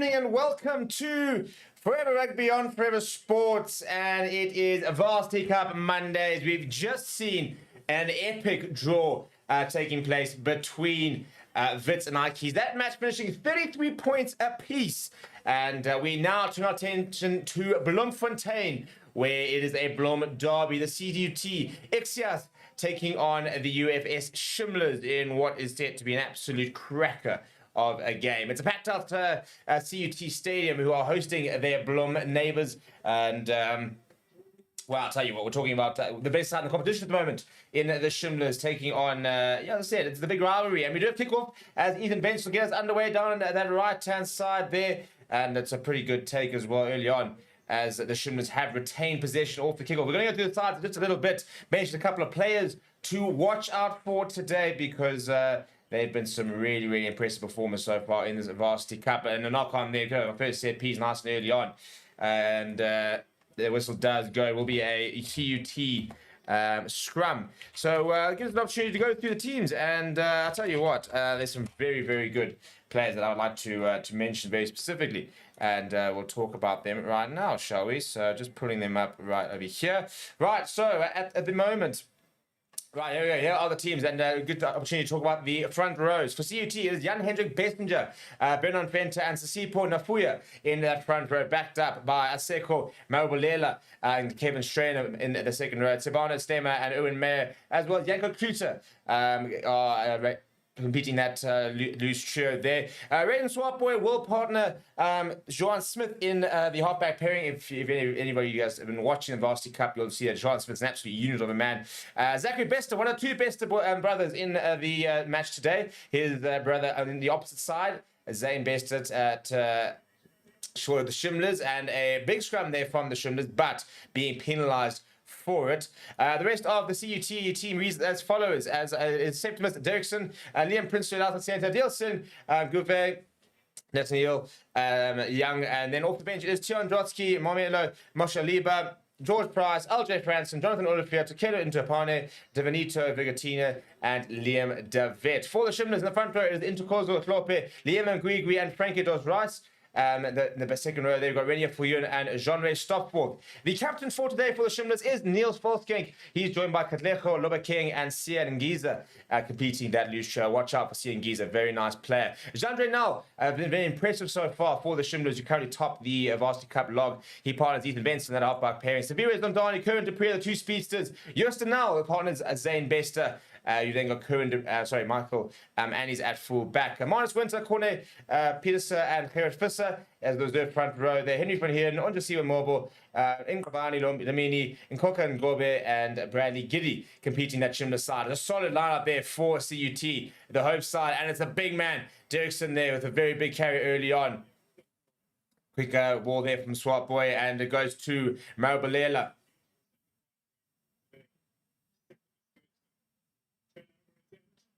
evening and welcome to Forever Rugby on Forever Sports, and it is Varsity Cup Mondays. We've just seen an epic draw taking place between Wits and Ikes. That match finishing 33 points apiece, and we now turn our attention to Bloemfontein, where it is a Blom derby. The CDUT Ixias taking on the UFS Shimlas in what is set to be an absolute cracker of a game. It's a packed out CUT Stadium, who are hosting their Blom neighbours. And, well, I'll tell you what, we're talking about the best side in the competition at the moment in the Shimlas taking on, as I said, it's the big rivalry. And we do have kickoff as Ethan Bench will get us underway down that right-hand side there. And it's a pretty good take as well early on, as the Shimlas have retained possession off the kickoff. We're going to go through the sides just a little bit, mention a couple of players to watch out for today, because they've been some really, really impressive performers so far in this Varsity Cup. And the knock on there, my first set piece nice and early on. And the whistle does go. It will be a CUT scrum. So give us an opportunity to go through the teams. And I'll tell you what, there's some very, very good players that I would like to mention very specifically. And we'll talk about them right now, shall we? So just pulling them up right over here. Right, so at the moment, right, here we go. Here are the teams, and a good opportunity to talk about the front rows. For CUT, it is Jan-Hendrik Bessinger, Bernard Venter, and Sisipo Nafuya in that front row, backed up by Aseko Maubolela and Kevin Strainer in the second row. Sebano Stemmer and Owen Mayer, as well as Janko Kluter, are competing that loose trio there. Raiden Swapboy will partner Johan Smith in the halfback pairing. If anybody of you guys have been watching the Varsity Cup, you'll see that Johan Smith's an absolute unit of a man. Zachary Bester, one of two Bester brothers in the match today. His brother on the opposite side, Zane Bester at short of the Shimlas, and a big scrum there from the Shimlas, but being penalised for it. The rest of the CUT team reads as follows: as Septimus Derrickson, Liam Prince, Center Dielson, Gouvet, Nathaniel Young, and then off the bench it is Tion Drotsky, Momelo Moshaliba, George Price, LJ Franson, Jonathan Olivier, Takelo Intapane, Devanito Vigatina, and Liam Davet. For the Shimlas in the front row, it is Intercozo Klope, Liam Nguigui, and Frankie Dos Rice. The second row, they've got Renier Fuyun and Jean-Ray Stopforth. The captain for today for the Shimlas is Niels Volskenk. He's joined by Katlejo Lobakeng and Sian Ngiza competing that loose show. Watch out for Sian Ngiza, very nice player. Jandre Nal, been very impressive so far for the Shimlas, who currently top the Varsity Cup log. He partners Ethan Benson, that halfback pairing. Sabiris Londani, Curran Dupree, the two speedsters. Justin Nal partners Zane Bester. You then got Michael Annie's at full back. Manus Winter, Corne Peterson, and Gerard Visser as those their front row there. Henry van Heerden, Ondresiwa Mobile, Nkabani Lamini, Nkoka Ngobe, and Bradley Giddy competing that Shimla side. A solid lineup there for CUT, the home side, and it's a big man, Derrickson, there with a very big carry early on. Quick ball there from Swap Boy, and it goes to Maubolela.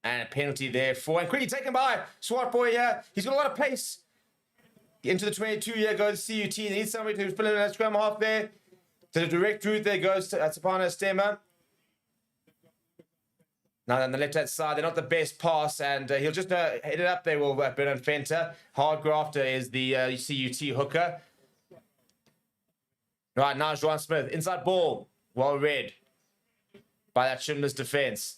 And a penalty there for, and quickly taken by Swart Boy here. He's got a lot of pace. Into the 22-year goes CUT. They need somebody to fill in that scrum half there. To the direct route there goes to Tsapana Stemmer. Now on the left-hand side, they're not the best pass, and he'll just hit it up there with Bernard Venter. Hard grafter is the CUT hooker. Right, now Johan Smith. Inside ball. Well read by that Shimlas defence.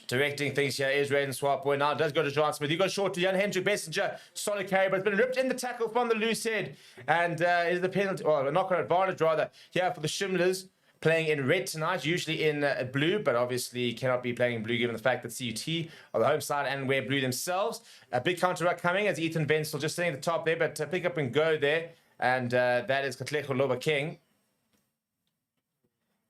Directing things here is Raiden Swapboy. Now it does go to John Smith. He goes short to Jan-Hendrik Bessinger. Solid carry, but it's been ripped in the tackle from the loose head. And is the penalty, or a knock-on advantage rather, here for the Shimlas, playing in red tonight, usually in blue, but obviously cannot be playing in blue given the fact that CUT are the home side and wear blue themselves. A big counter-ruck coming as Ethan Wenzel just sitting at the top there, but pick up and go there. And that is Katlejo Lobakeng.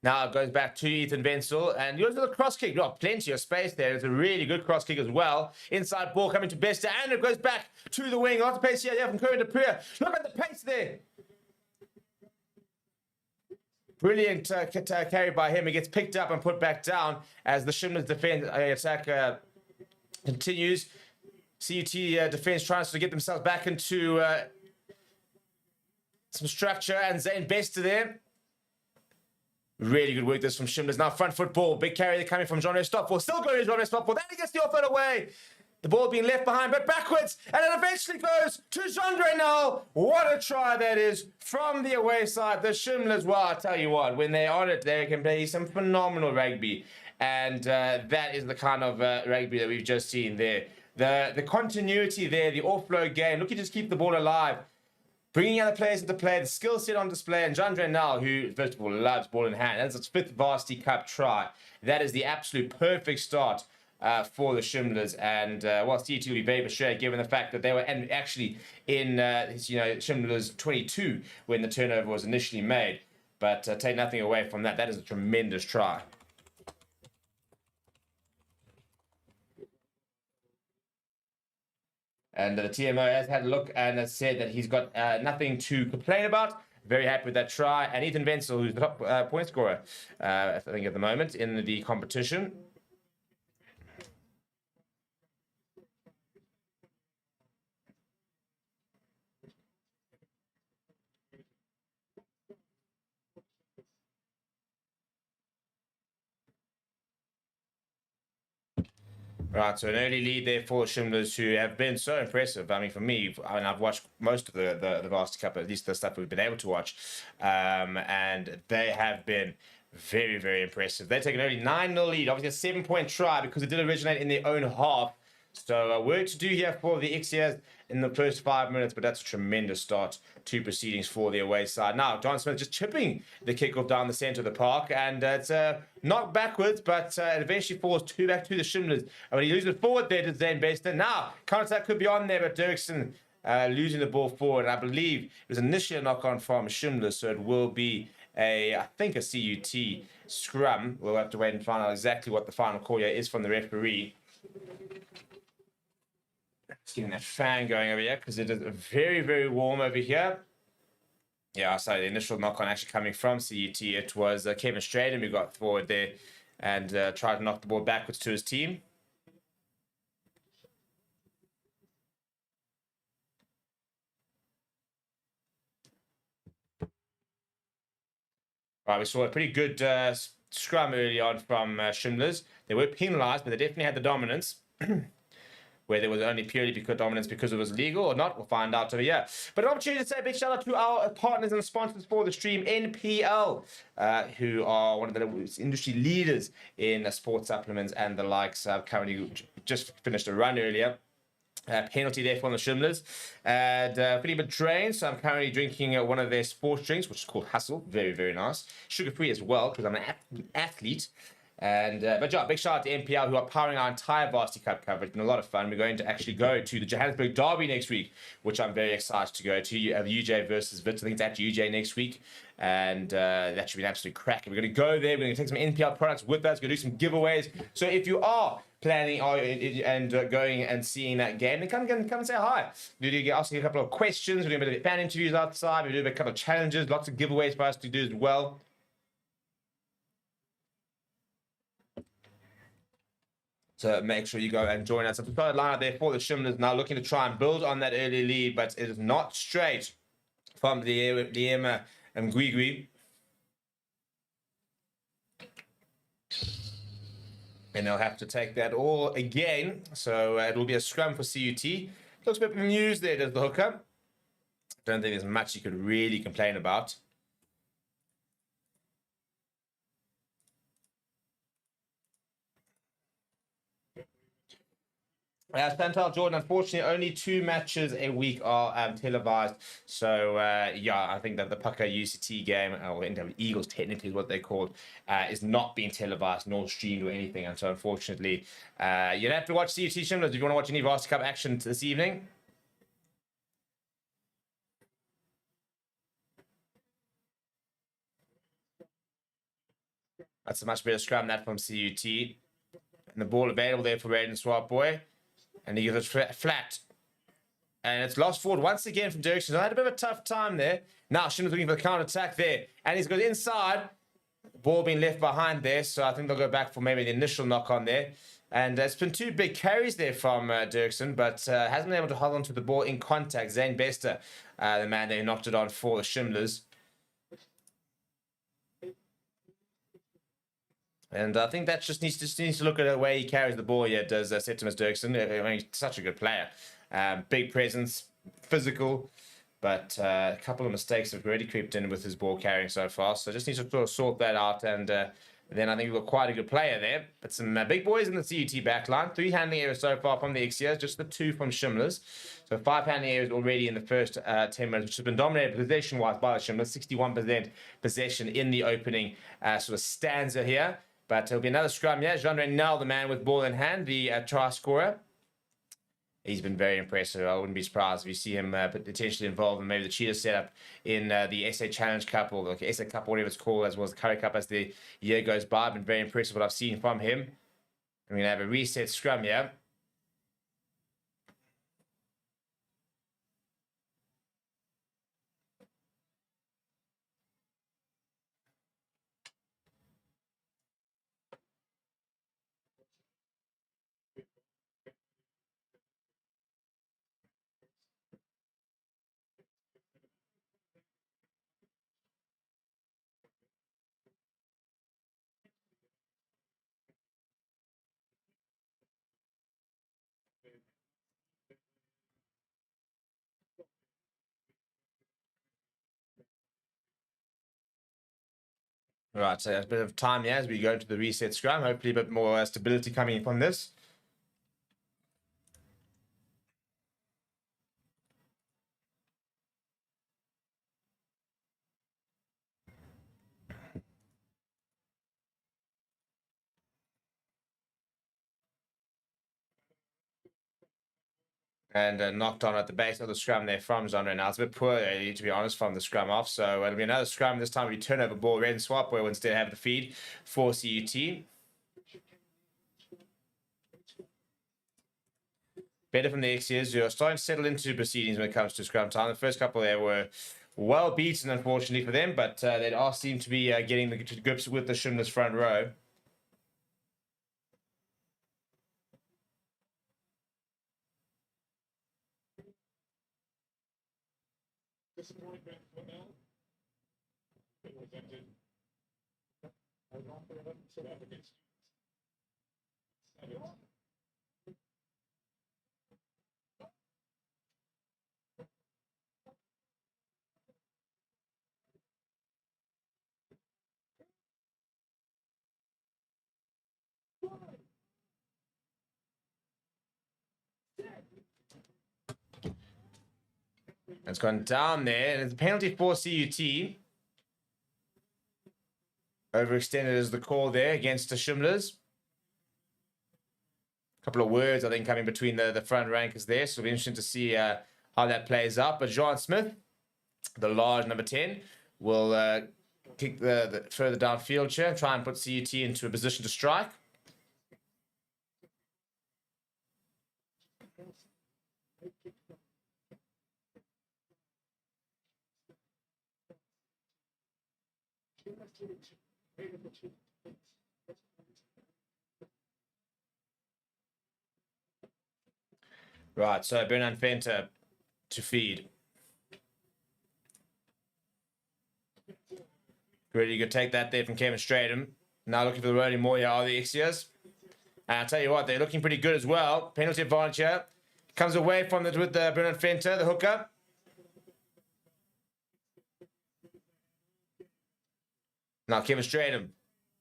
Now it goes back to Ethan Wenzel, and he goes to the cross kick. Got plenty of space there. It's a really good cross kick as well. Inside ball coming to Bester, and it goes back to the wing. Lots of pace here from Curran Dupree. Look at the pace there. Brilliant carry by him. He gets picked up and put back down as the Shimlas defense attack continues. CUT defense tries to get themselves back into some structure, and Zane Bester there. Really good work this from Shimlas. Now front foot ball. Big carry there coming from Jean-Ray Stopforth. Still going to Jean-Ray Stopforth. Then he gets the offload away. The ball being left behind, but backwards, and it eventually goes to Jandre now. What a try that is from the away side. The Shimlas, well, I tell you what, when they're on it, they can play some phenomenal rugby. And that is the kind of rugby that we've just seen there. The continuity there, the offload game. Look, you just keep the ball alive. Bringing other players into play, the skill set on display, and Jandre now, who, first of all, loves ball in hand. That's his 5th Varsity Cup try. That is the absolute perfect start for the Shimlas, and well, CT will be very frustrated given the fact that they were actually in Shimlas 22 when the turnover was initially made. But take nothing away from that. That is a tremendous try. And the TMO has had a look and has said that he's got nothing to complain about. Very happy with that try. And Ethan Wenzel, who's the top point scorer, I think, at the moment in the competition. Right, so an early lead there for the Shimlas, who have been so impressive. I mean, for me, I've watched most of the Varsity Cup, at least the stuff we've been able to watch, and they have been very, very impressive. They take an early 9-0 lead, obviously a 7-point try because it did originate in their own half. So work to do here for the Ixias in the first 5 minutes, but that's a tremendous start to proceedings for the away side. Now, Don Smith just chipping the kickoff down the centre of the park, and it's knocked backwards, but it eventually falls back to the Shimlas. And when he loses it forward there to Zane Bester. Now, counter-attack could be on there, but Dirksen losing the ball forward. I believe it was initially a knock-on from Shimlas, so it will be I think a CUT scrum. We'll have to wait and find out exactly what the final call here is from the referee. Just getting that fan going over here because it is very, very warm over here. Yeah, sorry, the initial knock-on actually coming from CUT. It was Kevin Straden who got forward there and tried to knock the ball backwards to his team. Right, we saw a pretty good scrum early on from Shimlas. They were penalised, but they definitely had the dominance. Whether it was only purely because dominance because it was legal or not, we'll find out over here. But an opportunity to say a big shout out to our partners and sponsors for the stream, NPL, who are one of the industry leaders in sports supplements and the likes. Currently just finished a run earlier. Penalty there from the Shimlas. And feeling a bit drained, so I'm currently drinking one of their sports drinks, which is called Hustle. Very, very nice. Sugar-free as well, because I'm an athlete. And but yeah, big shout out to NPL, who are powering our entire Varsity Cup coverage. It's been a lot of fun. We're going to actually go to the Johannesburg Derby next week, which I'm very excited to go to. You have UJ versus Wits. I think it's at UJ next week, and that should be an absolute crack. We're going to go there. We're going to take some NPL products with us. We're going to do some giveaways. So if you are planning and going and seeing that game, then come and say hi. We're going to ask you a couple of questions. We're doing a bit of fan interviews outside. We're doing a couple of challenges, lots of giveaways for us to do as well. So make sure you go and join us. I've got a line out there for the Shimlas now, looking to try and build on that early lead, but it is not straight from Liema and Gwigwi. And they'll have to take that all again. So it will be a scrum for CUT. Looks a bit bemused there, does the hooker. Don't think there's much you could really complain about. Chantal Jordan, unfortunately, only 2 matches a week are televised. So, yeah, I think that the Pucker UCT game, or Eagles technically is what they're called, is not being televised nor streamed or anything. And so, unfortunately, you'll have to watch CUT Shimlas if you want to watch any Varsity Cup action this evening. That's a much better scrum, that from CUT. And the ball available there for Raiden Swap Boy. And he gives it flat. And it's lost forward once again from Dirksen. I had a bit of a tough time there. Now Shimlas looking for the counter-attack there. And he's got inside. Ball being left behind there. So I think they'll go back for maybe the initial knock-on there. And it's been 2 big carries there from Dirksen, but hasn't been able to hold on to the ball in contact. Zane Bester, the man that knocked it on for the Shimlas. And I think that just needs to look at the way he carries the ball here, does Septimus Dirksen. I mean, he's such a good player. Big presence, physical, but a couple of mistakes have already creeped in with his ball carrying so far. So just needs to sort of sort that out. And then I think we've got quite a good player there. But some big boys in the CUT backline. 3 handling errors so far from the Ixias, just the 2 from Shimlas. So 5 handling errors already in the first 10 minutes, which has been dominated possession-wise by the Shimlas. 61% possession in the opening sort of stanza here. But it'll be another scrum, yeah. Jean Renal, the man with ball in hand, the try scorer. He's been very impressive. I wouldn't be surprised if you see him potentially involved in maybe the Cheetah setup in the SA Challenge Cup or the SA Cup, whatever it's called, as well as the Curry Cup as the year goes by. Been very impressive what I've seen from him. I'm going to have a reset scrum here. Right, so a bit of time here as we go into the reset scrum. Hopefully a bit more stability coming from this. And knocked on at the base of the scrum there from Genre. Now it's a bit poor, to be honest, from the scrum off. So it'll be another scrum. This time we turnover ball, red and swap, where we'll instead have the feed for CUT. Better from the Ixias, who are starting to settle into proceedings when it comes to scrum time. The first couple there were well beaten, unfortunately, for them, but they all seem to be getting the grips with the Shimlas front row. It's gone down there, and it's a penalty for CUT. Overextended is the call there against the Shimlas. A couple of words, I think, coming between the front rankers there. So it'll be interesting to see how that plays out. But John Smith, the large number 10, will kick the further downfield here and try and put CUT into a position to strike. Right, so Bernard Fenter to feed. Really good take that there from Kevin Stratham. Now looking for the rolling more here are the Ixias. And I'll tell you what, they're looking pretty good as well. Penalty advantage here. Comes away from it with Bernard Fenter, the hooker. Now Kevin Stratham.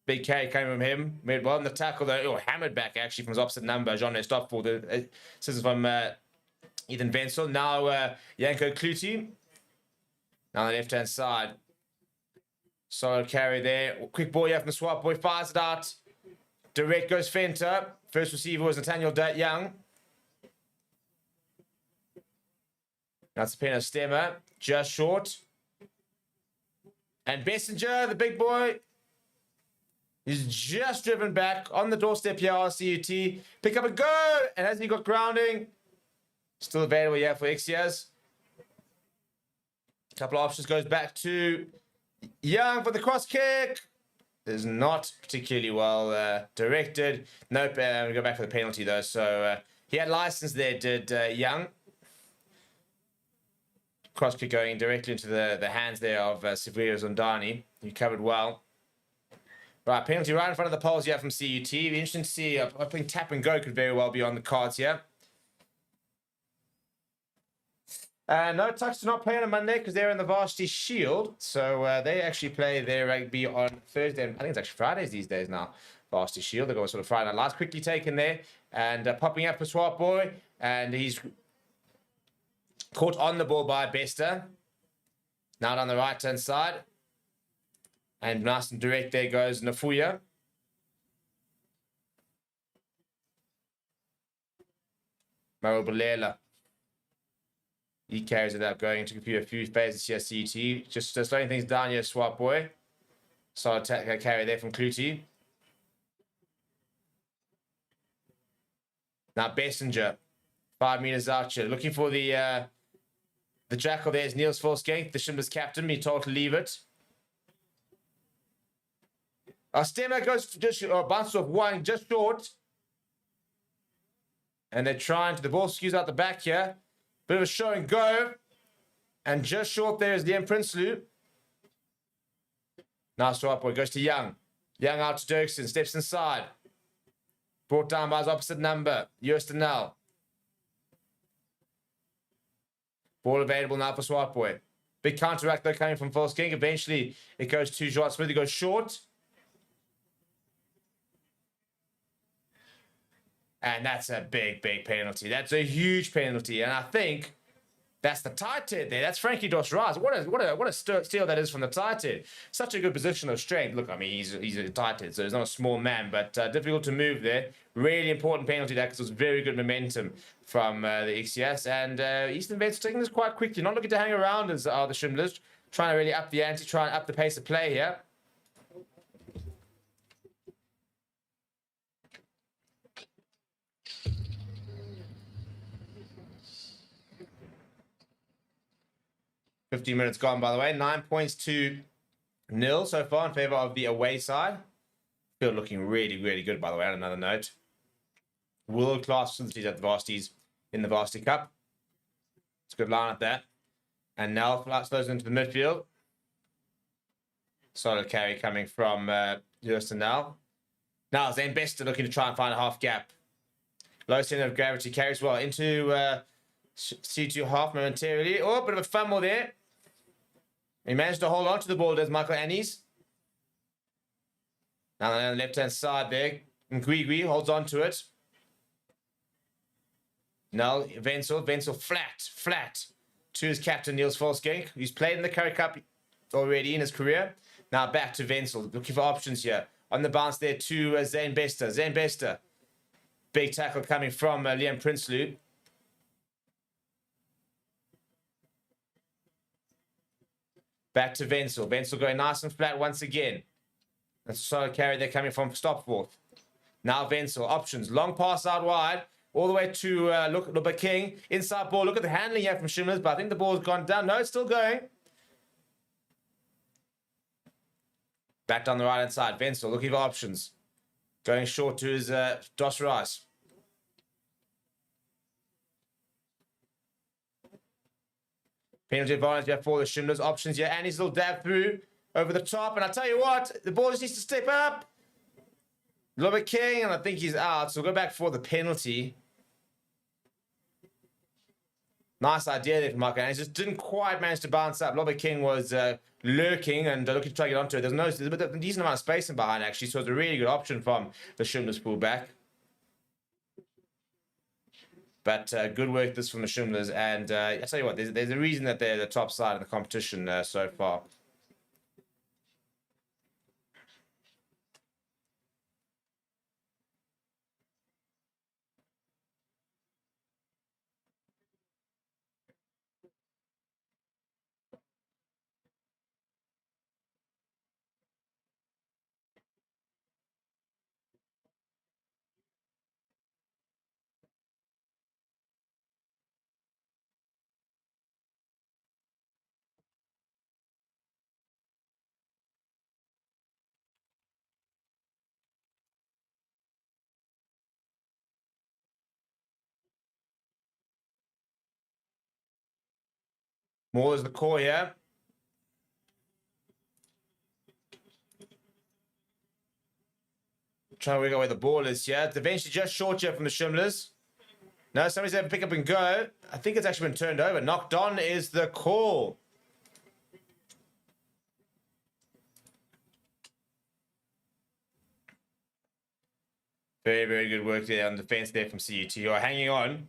Big carry came from him. Made well in the tackle though. Hammered back actually from his opposite number. Jean stopped for the scissors from Ethan Wenzel. Now Janko Kluti. Now on the left-hand side. Solid carry there. Quick ball here from the swap boy. Fires it out. Direct goes Fenter. First receiver was Nathaniel Young. That's a pen of Stemmer. Just short. And Bessinger, the big boy, he's just driven back on the doorstep here, RCUT. Pick up and go! And as he got grounding, still available here for Ixias. A couple of options, goes back to Young for the cross kick. Is not particularly well directed. Nope, we go back for the penalty though. So he had license there, did Young. Cross kick going directly into the hands there of Severio Zondani. He covered well. Right, penalty right in front of the poles here from CUT. Interesting to see. I think tap and go could very well be on the cards here. No, Tucks do not play on a Monday because they're in the Varsity Shield. So they actually play their rugby on Thursday. I think it's actually Fridays these days now. Varsity Shield. They've got sort of Friday night lights quickly taken there. And popping up for Swart Boy. And he's caught on the ball by Bester. Now down the right-hand side. And nice and direct there goes Nafuya. Maro Balela. He carries it up, going into a few phases here, CT. Just slowing things down here, Swap Boy. Solid carry there from Clutie. Now Bessinger. 5 meters out here. Looking for the jackal there is Niels Volskenk, the Shimlas captain. He told to leave it. Stemmer goes just bounces off one, just short. And they're trying to, the ball skews out the back here. Bit of a show and go. And just short there is Liam Prinsloo. Nice swap boy, goes to Young. Young out to Dirksen, steps inside. Brought down by his opposite number, Joostenel. Ball available now for Swart Boy. Big counteract though coming from Volskenk. Eventually it goes to Joan Smith, he goes short. And that's a big, big penalty. That's a huge penalty. And I think that's the tight head there. That's Frankie Dos Reis. What a steal that is from the tight head. Such a good position of strength. Look, I mean, he's a tight head, so he's not a small man, but difficult to move there. Really important penalty there because it was very good momentum from the XCS. And Eastern Vets taking this quite quickly. Not looking to hang around as are the Shimlas. Trying to really up the ante, try and up the pace of play here. Minutes gone, by the way. 9 points to 0 so far in favor of the away side. Field looking really, really good, by the way, on another note. World-class facilities at the Varsities in the Varsity Cup. It's a good line at that. And now slows into the midfield. Solid carry coming from Joostenel. Now Zane Bester looking to try and find a half gap. Low center of gravity carries well into C2 half momentarily. Oh, bit of a fumble there. He managed to hold on to the ball, does Michael Annies. Now on the left-hand side there, Ngwigwi holds on to it. Now Wenzel flat to his captain, Niels Volskenk. He's played in the Currie Cup already in his career. Now back to Wenzel, looking for options here. On the bounce there to Zane Bester. Zane Bester. Big tackle coming from Liam Prinsloo. Back to Wenzel. Wenzel going nice and flat once again. That's a solid carry there coming from Stopforth. Now Wenzel. Options. Long pass out wide. All the way to Lubba King. Inside ball. Look at the handling here from Shimlas, but I think the ball's gone down. No, it's still going. Back down the right-hand side. Wenzel looking for options. Going short to his Dos Reis. Penalty advantage here for the Shimlas. Options here. And he's a little dab through over the top. And I tell you what, the ball just needs to step up. Lubba King, and I think he's out. So we'll go back for the penalty. Nice idea there from Michael. And he just didn't quite manage to bounce up. Lubba King was lurking and looking to try to get onto it. There's a decent amount of space in behind, actually. So it's a really good option from the Shimlas fullback. But good work this from the Shimlas. And I tell you what, there's a reason that they're the top side of the competition so far. More is the core here. Trying to work out where the ball is here. It's eventually just short here from the Shimlas. No, somebody's able to pick up and go. I think it's actually been turned over. Knocked on is the call. Very, very good work there on defense there from CUT, who are hanging on.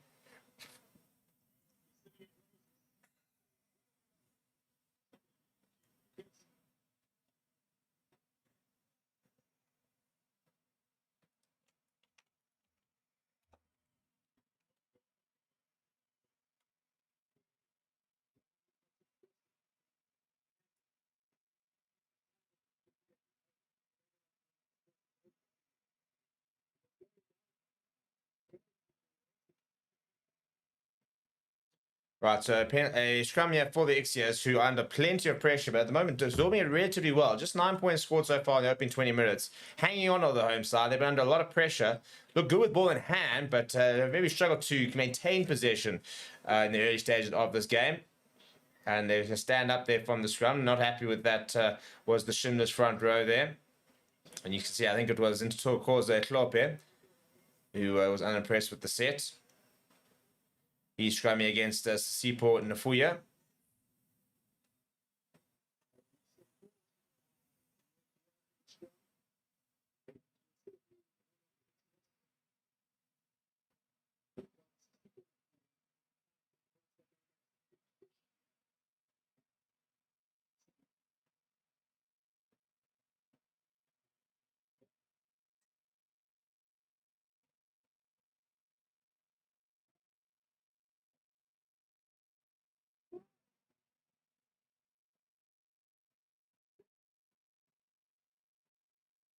Right, so a scrum here for the Ixias, who are under plenty of pressure, but at the moment absorbing it relatively well. Just 9 points scored so far in the opening 20 minutes. Hanging on the home side. They've been under a lot of pressure. Look good with ball in hand, but maybe struggled to maintain possession in the early stages of this game. And they just stand up there from the scrum. Not happy with that was the Shimlas front row there. And you can see, I think it was Ntuthokoze Klope, who was unimpressed with the set. He's scrumming against Sipho Nafuya.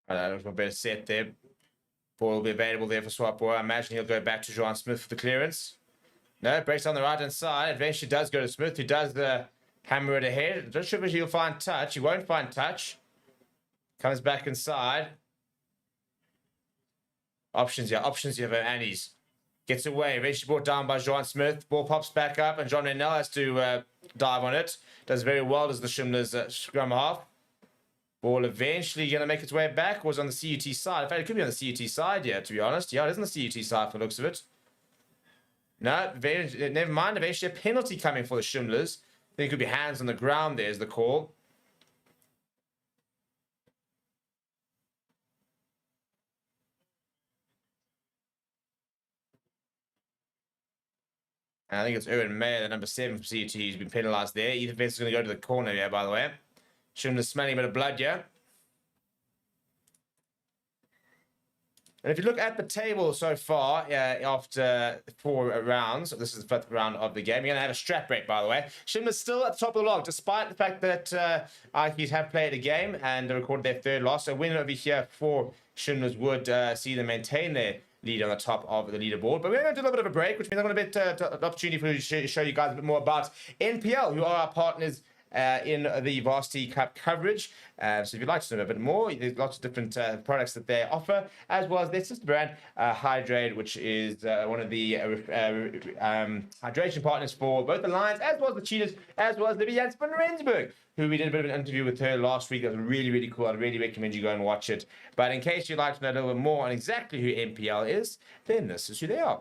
Looking for a better set there. Ball will be available there for Swapo. I imagine he'll go back to Johan Smith for the clearance. No, breaks on the right-hand side. Eventually does go to Smith, who does the hammer it ahead. Not sure if he'll find touch. He won't find touch. Comes back inside. Options here for Annie's. Gets away. Eventually brought down by Johan Smith. Ball pops back up, and John Rennell has to dive on it. Does very well as the Shimlas scrum half. Ball eventually going to make its way back. Was on the CUT side. In fact, it could be on the CUT side, yeah, to be honest. Yeah, it is on the CUT side for the looks of it. No, never mind. Eventually a penalty coming for the Shimlas. I think it could be hands on the ground there is the call. And I think it's Erwin Mayer, the number 7 for CUT, who's been penalised there. Ethan Vance is going to go to the corner here, by the way. Shimlas smelling a bit of blood here. And if you look at the table so far, after 4 rounds, this is the 5th round of the game, you're going to have a strap break, by the way. Shimlas still at the top of the log, despite the fact that Ikes have played a game and recorded their 3rd loss. So a win over here for Shimlas would see them maintain their lead on the top of the leaderboard. But we're going to do a little bit of a break, which means I'm going to an opportunity for you to show you guys a bit more about NPL, who are our partners in the Varsity Cup coverage. So if you'd like to know a bit more, there's lots of different products that they offer, as well as their sister brand, Hydrate, which is one of the hydration partners for both the Lions, as well as the Cheetahs, as well as Libby Jans van Rensburg, who we did a bit of an interview with her last week. That was really, really cool. I'd really recommend you go and watch it. But in case you'd like to know a little bit more on exactly who NPL is, then this is who they are.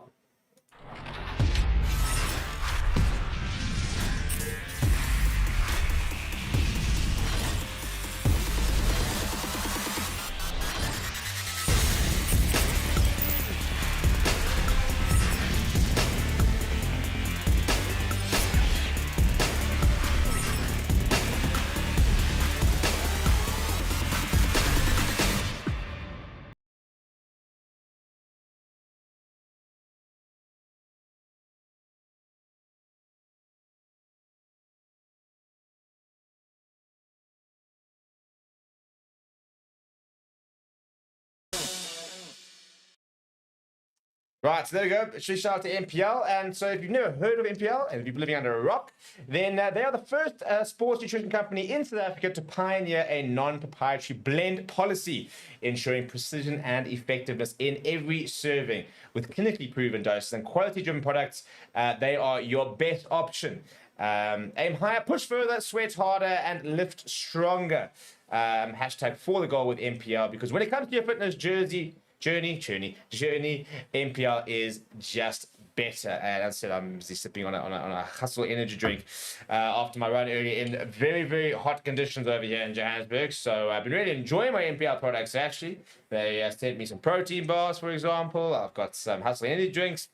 Right, so there we go. Shout out to NPL. And so if you've never heard of NPL, and if you've been living under a rock, then they are the first sports nutrition company in South Africa to pioneer a non-proprietary blend policy, ensuring precision and effectiveness in every serving. With clinically proven doses and quality-driven products, they are your best option. Aim higher, push further, sweat harder, and lift stronger. Hashtag for the goal with NPL, because when it comes to your fitness jersey, Journey MPL is just better. And as I said, I'm sipping on a hustle energy drink after my run earlier in very, very hot conditions over here in Johannesburg. So I've been really enjoying my MPL products, actually. They sent me some protein bars, for example. I've got some hustle energy drinks.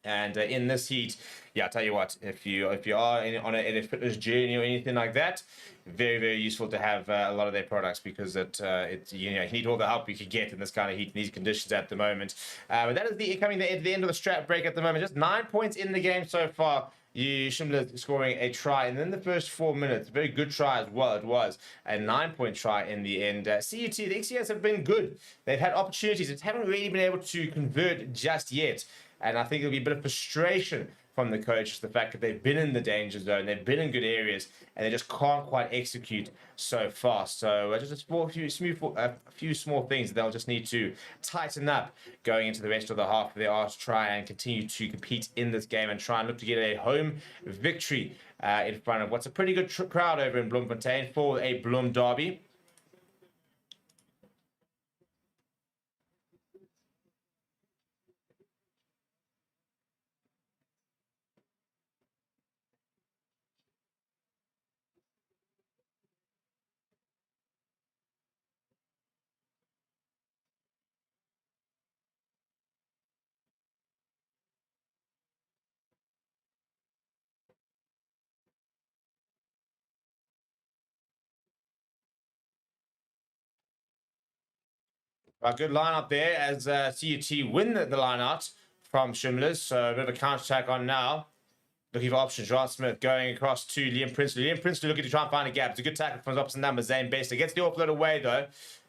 And in this heat, yeah, I'll tell you what, if you are on a fitness journey or anything like that, very, very useful to have a lot of their products, because you need all the help you can get in this kind of heat, in these conditions at the moment. But that is coming at the end of the strap break at the moment. Just 9 points in the game so far. Shimlas scoring a try, and then the first 4 minutes, very good try as well. It was a 9-point try in the end. CUT, the XCS have been good. They've had opportunities, they haven't really been able to convert just yet. And I think there'll be a bit of frustration from the coaches, the fact that they've been in the danger zone, they've been in good areas, and they just can't quite execute so fast. So just a few small things that they'll just need to tighten up going into the rest of the half if they are to try and continue to compete in this game and try and look to get a home victory in front of what's a pretty good crowd over in Bloemfontein for a Bloem derby. A good line up there as CUT win the line out from Shimlas. So a bit of a counter attack on now. Looking for options. John Smith going across to Liam Princely. Liam Princely looking to try and find a gap. It's a good tackle from his opposite number, Zane Bester. Gets the offload away though.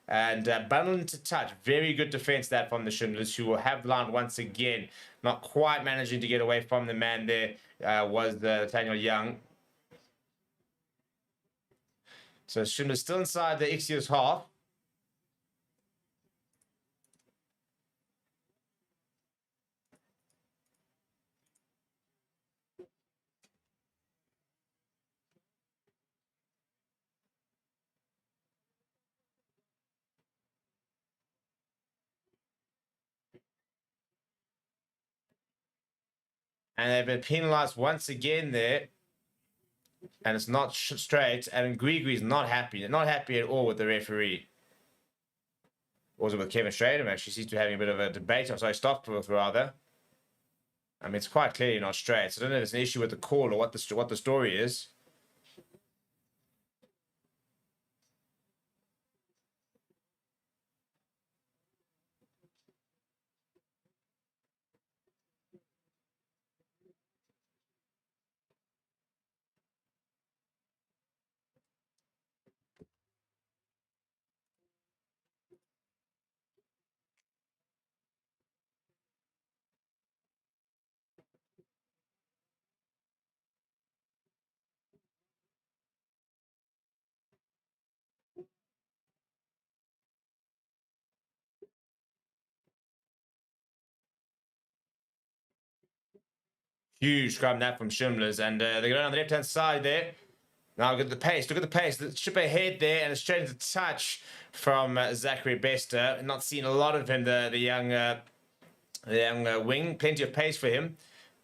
And bundled into touch. Very good defense that from the Shimlas, who will have the line once again. Not quite managing to get away from the man there was Nathaniel Young. So Shimlas still inside the XCS half. And they've been penalized once again there. And it's not straight. And Grigri's not happy. They're not happy at all with the referee. Or was it with Kevin Stratham? Actually, seems to be having a bit of a debate. I'm sorry, Stockforth rather. I mean, it's quite clearly not straight. So I don't know if it's an issue with the call or what the story is. Huge scrum that from Shimlas, and they're going on the left-hand side there. Now look at the pace. Look at the pace. The chip ahead there, and it's straight into touch from Zachary Bester. Not seen a lot of him, the young wing. Plenty of pace for him,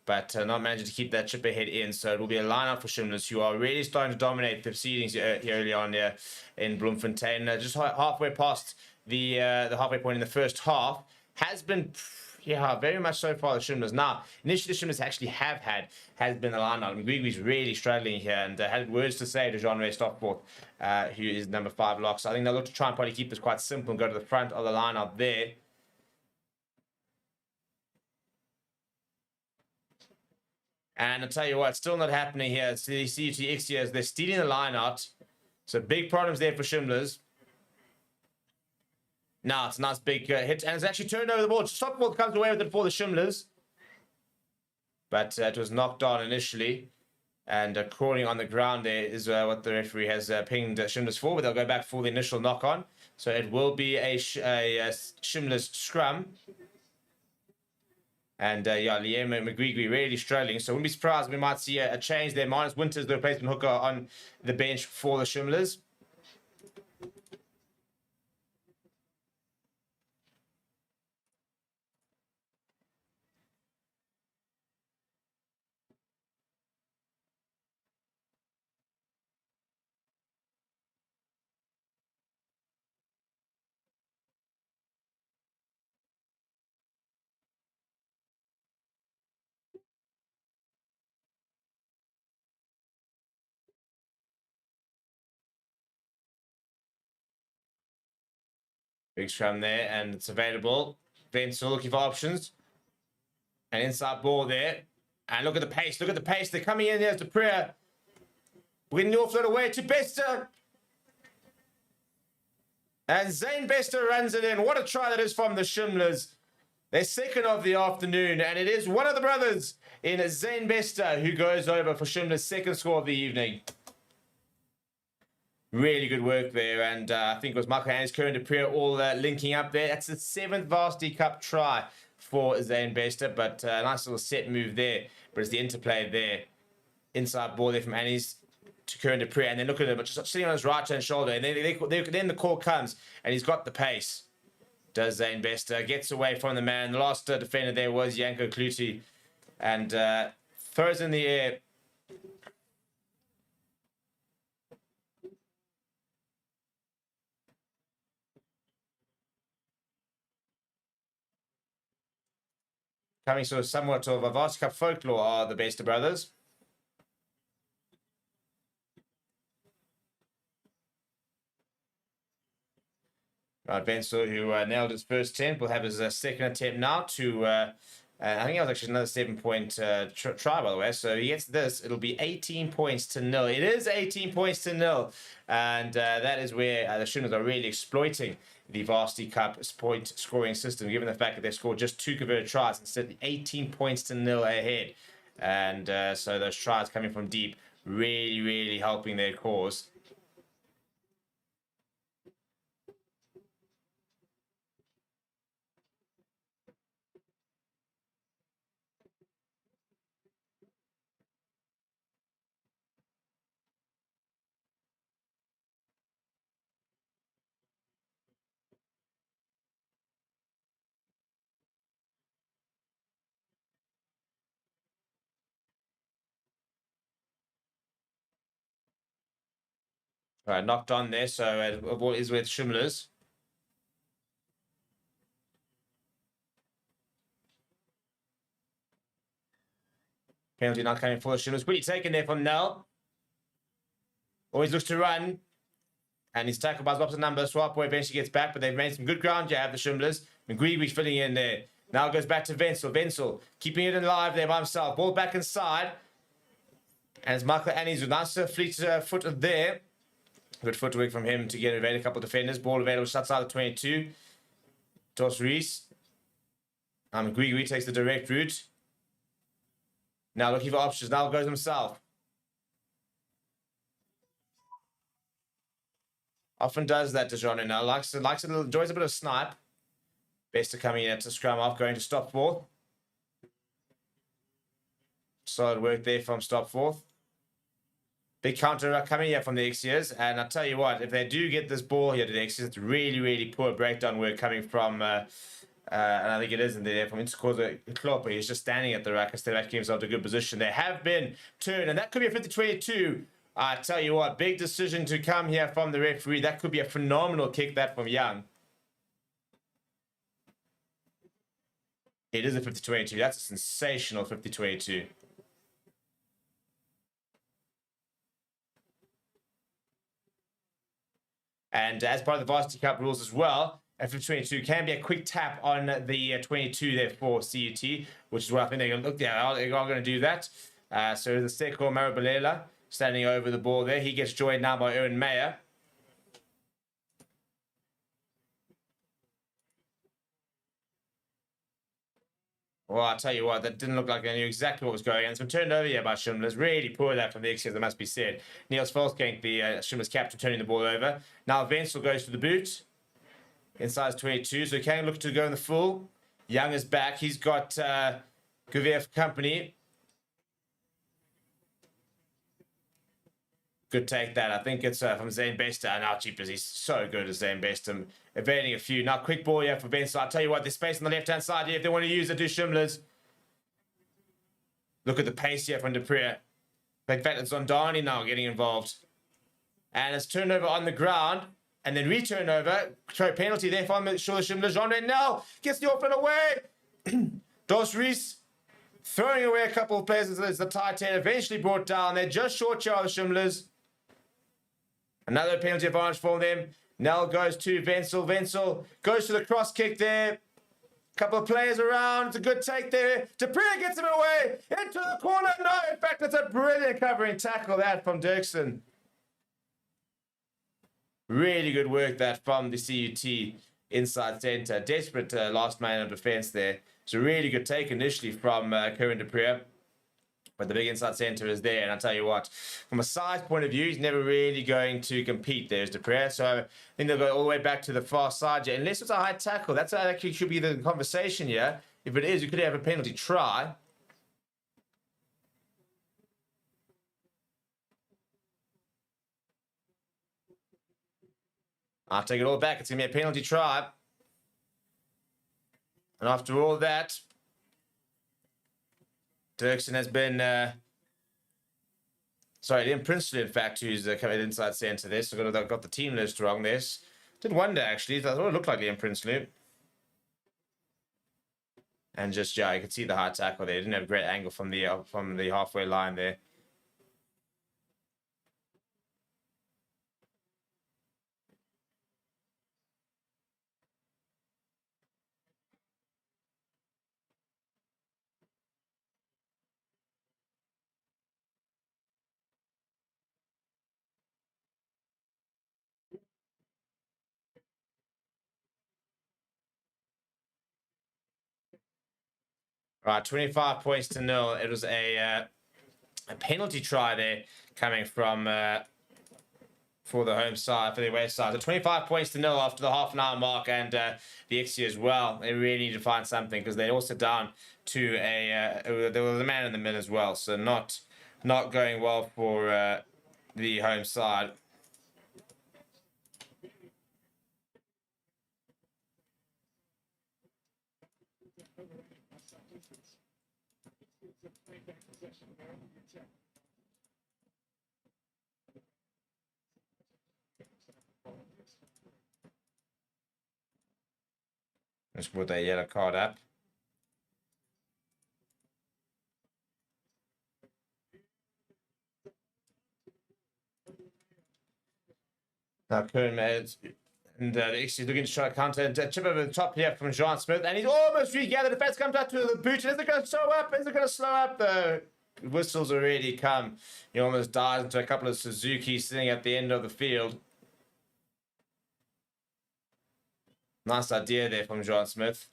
but not managing to keep that chip ahead in. So it will be a line-out for Shimlas, who are really starting to dominate the proceedings here early on here in Bloemfontein. Just halfway past the halfway point in the first half. Has been... Yeah, very much so far the Shimlas. Now, initially the Shimlas actually has been the line out. Grigri's really struggling here and had words to say to Jean-Ray Stockforth, who is number 5 lock. So I think they'll look to try and probably keep this quite simple and go to the front of the line out there. And I'll tell you what, still not happening here. It's the CUT XCS, they're stealing the line out. So big problems there for Shimlas. Now it's a nice big hit, and it's actually turned over the ball. Stockforth comes away with it for the Shimlas. But it was knocked on initially. And crawling on the ground there is what the referee has pinged Shimlas for, but they'll go back for the initial knock-on. So it will be a Shimlas scrum. And yeah, Liam McGregory really struggling. So wouldn't be surprised if we might see a change there. Minus Winters, the replacement hooker, on the bench for the Shimlas. Big scrum there, and it's available. Wenzel looking for options. An inside ball there. And look at the pace. Look at the pace. They're coming in here to Prayer. Winning the offload away to Bester. And Zane Bester runs it in. What a try that is from the Shimlas. Their second of the afternoon. And it is one of the brothers in Zane Bester who goes over for Shimla's second score of the evening. Really good work there. And I think it was Michael Hans, Curran de Prier all linking up there. That's the 7th Varsity Cup try for Zane Bester. But a nice little set move there. But it's the interplay there. Inside ball there from Annie's to Curran de Prier. And then look at him, but just sitting on his right-hand shoulder. And then the call comes. And he's got the pace. Does Zane Bester. Gets away from the man. The last defender there was Janko Kluti. And throws in the air. Coming sort of somewhat of a Varsity Cup folklore are the Bester brothers. Right, Wenzel, who nailed his first attempt, will have his second attempt now to, I think it was actually another 7-point try, by the way. So he gets this, it'll be 18 points to 0. It is 18 points to 0. And that is where the Shimlas are really exploiting the Varsity Cup point scoring system, given the fact that they've scored just 2 converted tries instead of 18 points to 0 ahead. And so those tries coming from deep really, really helping their cause. All right, knocked on there, so the ball is with Shimlas. Penalty not coming for the Shimlas. Pretty taken there from Nell. Always looks to run. And he's tackled by his opposite number. Swapo eventually gets back, but they've made some good ground. You have the Shimlas. McGreevy's filling in there. Now goes back to Wenzel. Wenzel keeping it alive there by himself. Ball back inside. And it's Michael Annie's with nice fleet foot there. Good footwork from him to get evade a couple of defenders. Ball available just outside the 22. Dos Reese. McGreevy takes the direct route. Now looking for options. Now goes himself. Often does that to John now. Likes a little, enjoys a bit of snipe. Bester coming in to scrum off, going to stop fourth. Solid work there from stop fourth. Big counter coming here from the Exiers. And I'll tell you what, if they do get this ball here to the Exiers, it's really, really poor breakdown work coming from, and I think it is in there, from Intercorsa Klopp. He's just standing at the rack instead of making himself to a good position. They have been turned, and that could be a 50-22. I tell you what, big decision to come here from the referee. That could be a phenomenal kick, that from Young. It is a 50-22. That's a sensational 50-22. And as part of the Varsity Cup rules as well, a 50-22 can be a quick tap on the 22 there for CUT, which is what I think they're going to look at. They are going to do that. So the Seko Marabalela standing over the ball there. He gets joined now by Erwin Meyer. Well, I'll tell you what, that didn't look like they knew exactly what was going on. It's been turned over here by Shimlas. Really poor that from the Exiers, it must be said. Niels Volskank, the Shimlas captain, turning the ball over. Now Wenzel goes for the boot. Inside 22, so he can look to go in the full. Young is back. He's got Gouvier for company. Good take that. I think it's from Zane Bester. And how cheap is he? So good as Zane Bester. Evading a few. Now quick ball here for Wenzel. I'll tell you what, there's space on the left-hand side here if they want to use it, do Shimlas. Look at the pace here from de Prier. In fact, it's Zondani now getting involved. And it's turned over on the ground. And then return over. Sorry, penalty there from Shimlas. Jean now gets the offload away. Dos Reese throwing away a couple of players as the tight end eventually brought down. They're just short of the Shimlas. Another penalty advantage for them. Nell goes to Wenzel. Wenzel goes to the cross kick there. Couple of players around. It's a good take there. Dupree gets him away. Into the corner. No, in fact, it's a brilliant covering tackle that from Dirksen. Really good work that from the CUT inside centre. Desperate last man of defence there. It's a really good take initially from Kieran Dupree. But the big inside centre is there. And I'll tell you what, from a size point of view, he's never really going to compete. There's Dupree. So I think they'll go all the way back to the far side here. Unless it's a high tackle. That's actually should be the conversation here. If it is, you could have a penalty try. I'll take it all back. It's going to be a penalty try. And after all that, Dirksen has been, sorry, Ian Prinsloo, in fact, who's coming inside centre this. So I've got the team list wrong this. Did wonder, actually. I thought it looked like Ian Prinsloo. And just, yeah, you could see the high tackle there. Didn't have a great angle from the halfway line there. Right, 25 points to 0. It was a penalty try there coming from for the home side, for the away side. So 25 points to 0 after the half an hour mark, and the XU as well. They really need to find something because they're also down to there was a man in the mid as well. So not going well for the home side. Let's put that yellow card up. Now Kern and the XC is looking to try to counter and chip over the top here from John Smith, and he's almost regathered. The defense comes out to the boot. Is it going to slow up? Is it going to slow up? The whistles already come. He almost dies into a couple of Suzuki sitting at the end of the field. Nice idea there from John Smith.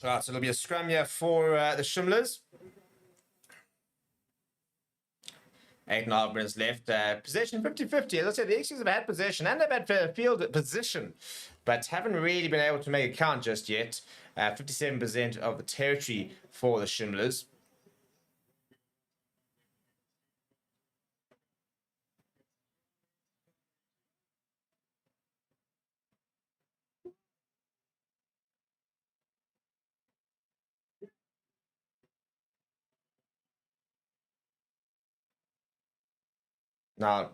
Right, so it'll be a scrum here for the Shimlas. 8.5 minutes left. Possession 50-50. As I said, the XUs have had possession and they've had field position, but haven't really been able to make it count just yet. 57% of the territory for the Shimlas. Now,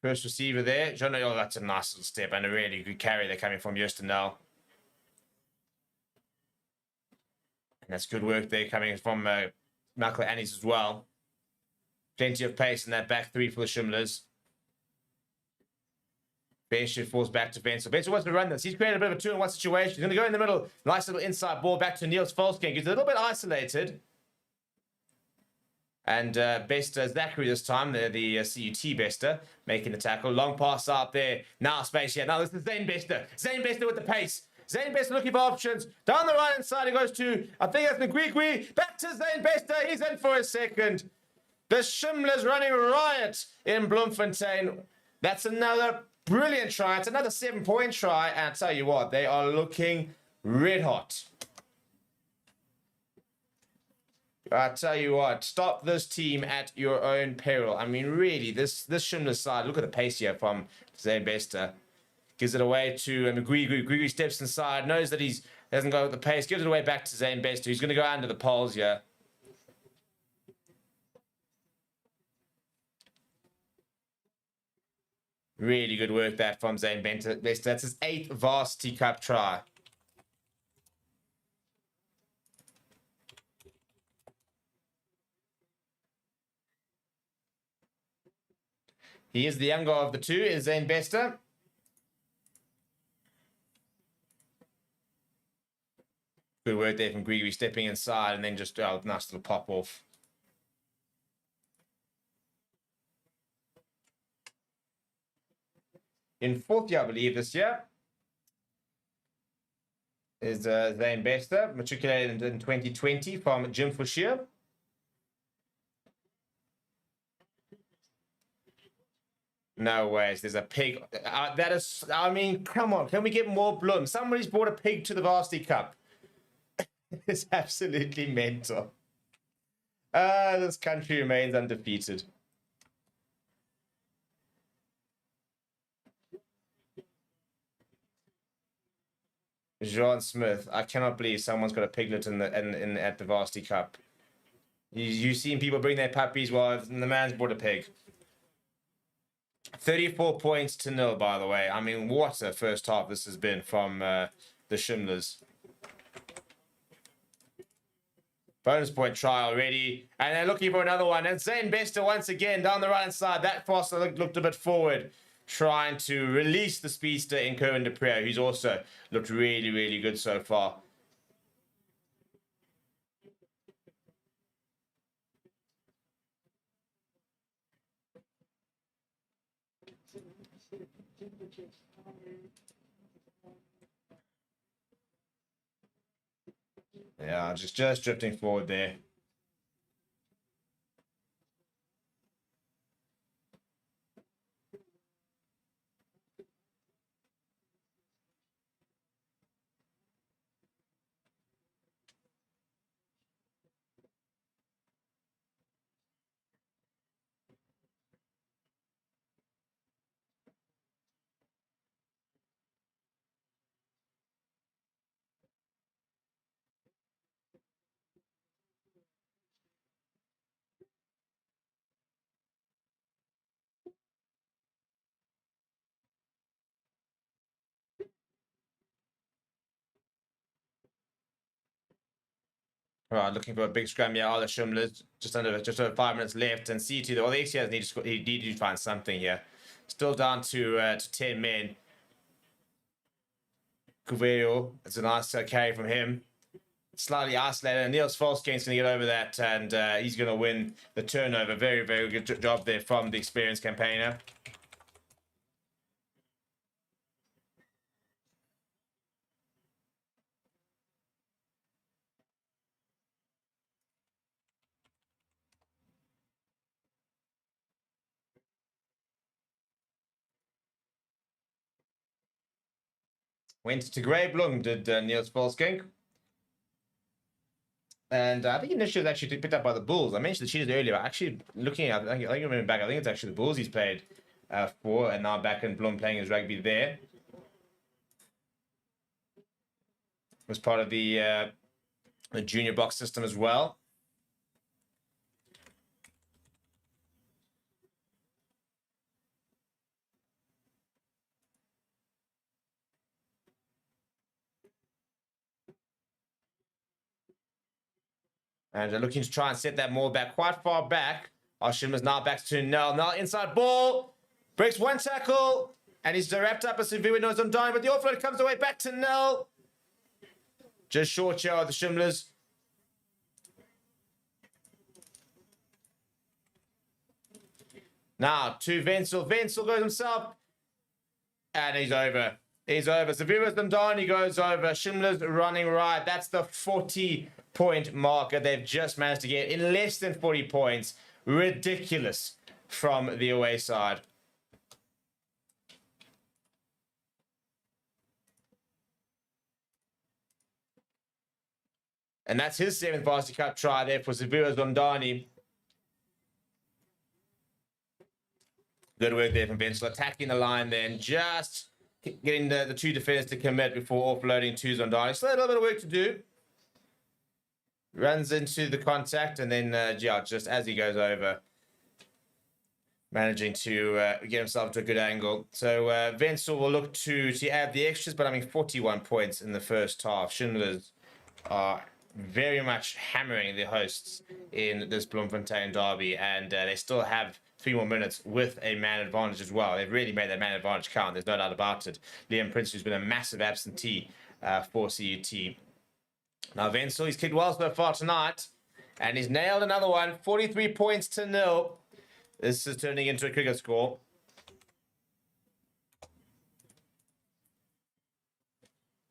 first receiver there. John, oh, that's a nice little step and a really good carry there coming from Justin now. And that's good work there coming from Michael Annis as well. Plenty of pace in that back three for the Shimlas. Bench falls back to Wenzel. Wenzel wants to run this. He's created a bit of a 2-on-1 situation. He's going to go in the middle. Nice little inside ball back to Niels Volsking. He's a little bit isolated. And Bester Zachary this time, the CUT Bester, making the tackle. Long pass out there. Now space here. Now this is Zane Bester. Zane Bester with the pace. Zane Bester looking for options. Down the right-hand side, he goes to, I think that's Ngwigwi. Back to Zane Bester. He's in for a second. The Shimlas running riot in Bloemfontein. That's another Brilliant try. It's another 7-point try. And I tell you what, they are looking red hot. I tell you what, stop this team at your own peril. I mean, really, this Shimlas side, look at the pace here from Zane-Bester. Gives it away to McGree. Grigri steps inside, knows that he hasn't got the pace, gives it away back to Zane-Bester. He's going to go under the poles here. Really good work that from Zane-Bester. That's his 8th Varsity Cup try. He is the younger of the two, is Zane-Bester. Good work there from Grigri stepping inside and then just nice little pop off. In 4th year, I believe, this year is Zane-Bester, matriculated in 2020 from Jim Fouchier. No ways. There's a pig. That is, I mean, come on. Can we get more bloom? Somebody's brought a pig to the Varsity Cup. It's absolutely mental. This country remains undefeated. John Smith. I cannot believe someone's got a piglet at the Varsity Cup. You've seen people bring their puppies, well, the man's brought a pig. 34 points to 0, by the way. I mean, what a first half this has been from the Shimlas. Bonus point try already. And they're looking for another one. And Zane-Bester once again down the right-hand side. That Foster looked a bit forward, trying to release the speedster in Kerwin de Preux, who's also looked really, really good so far. Yeah, just drifting forward there. Right, looking for a big scrum. Yeah, all the Shimlas just over 5 minutes left, and C2. Well, the XCS need to score. He need to find something here. Still down to 10 men. Cuvero, it's a nice carry from him. Slightly isolated, and Niels Volsken's going to get over that, and he's going to win the turnover. Very, very good job there from the experienced campaigner. Went to Greyblum, did Niels Volsken. And I think initially it was actually picked up by the Bulls. I mentioned the Cheetahs earlier. Actually, looking at, I think I remember back, I think it's actually the Bulls he's played for, and now back in Blum playing his rugby there. Was part of the junior box system as well. And they're looking to try and set that more back, quite far back. Shimlas now back to Nell. Now inside ball. Breaks one tackle. And he's wrapped up as Suviwa knows I'm dying. But the offload comes away back to Nell. Just short here of the Shimlas. Now to Wenzel. Wenzel goes himself. And he's over. He's over. Suviwa Ndani goes over. Shimlas running right. That's the 40-point marker they've just managed to get in less than 40 points. Ridiculous from the away side. And that's his 7th Varsity Cup try there for Severo Zondani. Good work there from Wenzel, attacking the line then, just getting the 2 defenders to commit before offloading to Zondani. Still a little bit of work to do. Runs into the contact, and then, just as he goes over, managing to get himself to a good angle. So Wenzel will look to add the extras, but I mean 41 points in the first half. Shimlas are very much hammering the hosts in this Bloemfontein derby, and they still have 3 more minutes with a man advantage as well. They've really made that man advantage count. There's no doubt about it. Liam Prince, who's been a massive absentee for CUT. Now Wenzel, he's kicked well so far tonight, and he's nailed another one. 43 points to 0. This is turning into a cricket score.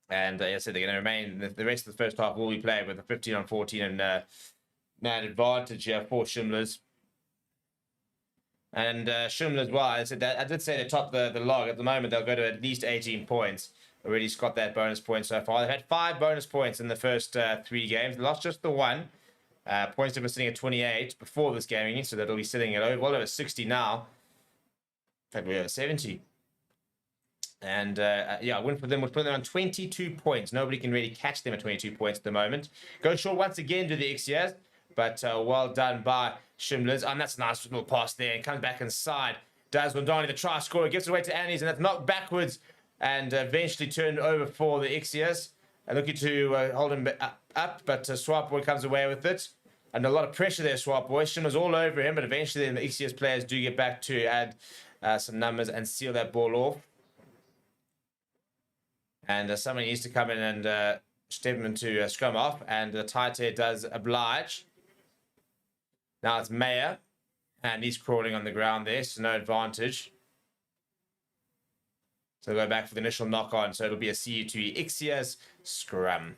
And as I said, they're going to remain, the rest of the first half will be played with a 15-on-14 and man advantage here for Shimlas. And Shimlas, well, I did say they top the log. At the moment, they'll go to at least 18 points. Already got that bonus point so far. They've had 5 bonus points in the first 3 games. They lost just the 1. Points have been sitting at 28 before this gaming, so that'll be sitting at well over 60 now. In fact, we're over 70. And a win for them would put them on 22 points. Nobody can really catch them at 22 points at the moment. Go short once again to the Ixias, but well done by Shimlas. That's a nice little pass there, and comes back inside. Does Wandani, the try scorer, gives it away to Annie's, and that's knocked backwards and eventually turned over for the Ixias. And looking to hold him up, but Swap Boy comes away with it. And a lot of pressure there, Swap Boy. Shimlas all over him, but eventually the Ixias players do get back to add some numbers and seal that ball off. And somebody needs to come in and step him into scrum off, and the Taite does oblige. Now it's Mayer, and he's crawling on the ground there, so no advantage. So go back for the initial knock on, so it'll be a CU2 Ixias scrum.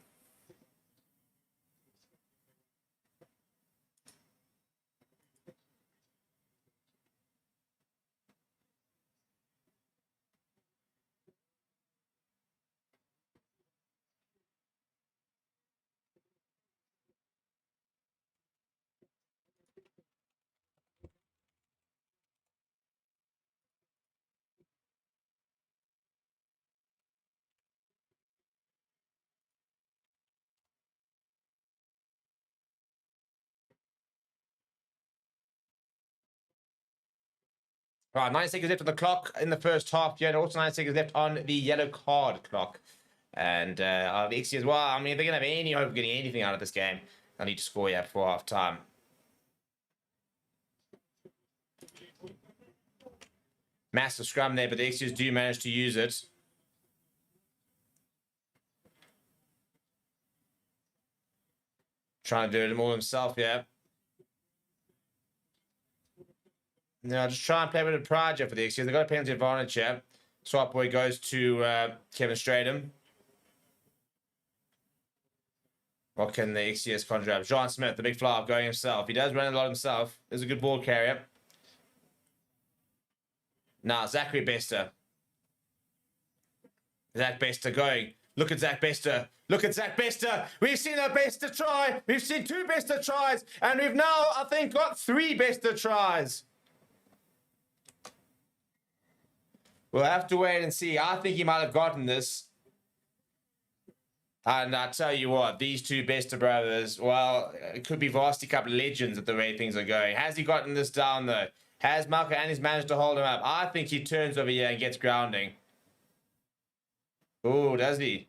Right, 9 seconds left on the clock in the first half here, and also 9 seconds left on the yellow card clock. And the Ixias as well, I mean, if they're going to have any hope of getting anything out of this game, they'll need to score here before half time. Massive scrum there, but the Ixias do manage to use it. Trying to do it all himself, yeah. Now, just try and play with a pride here for the Ixias. They've got a penalty advantage here. Swap Boy goes to Kevin Stratham. What can the Ixias conjure up? John Smith, the big fly going himself. He does run a lot himself. There's a good ball carrier. Now, Zachary Bester. Zach Bester going. Look at Zach Bester. Look at Zach Bester. We've seen a Bester try. We've seen 2 Bester tries. And we've now, I think, got 3 Bester tries. We'll have to wait and see. I think he might have gotten this. And I tell you what, these 2 Bester brothers, well, it could be Varsity Cup legends at the way things are going. Has he gotten this down, though? Has Malcolm Annis managed to hold him up? I think he turns over here and gets grounding. Oh, does he?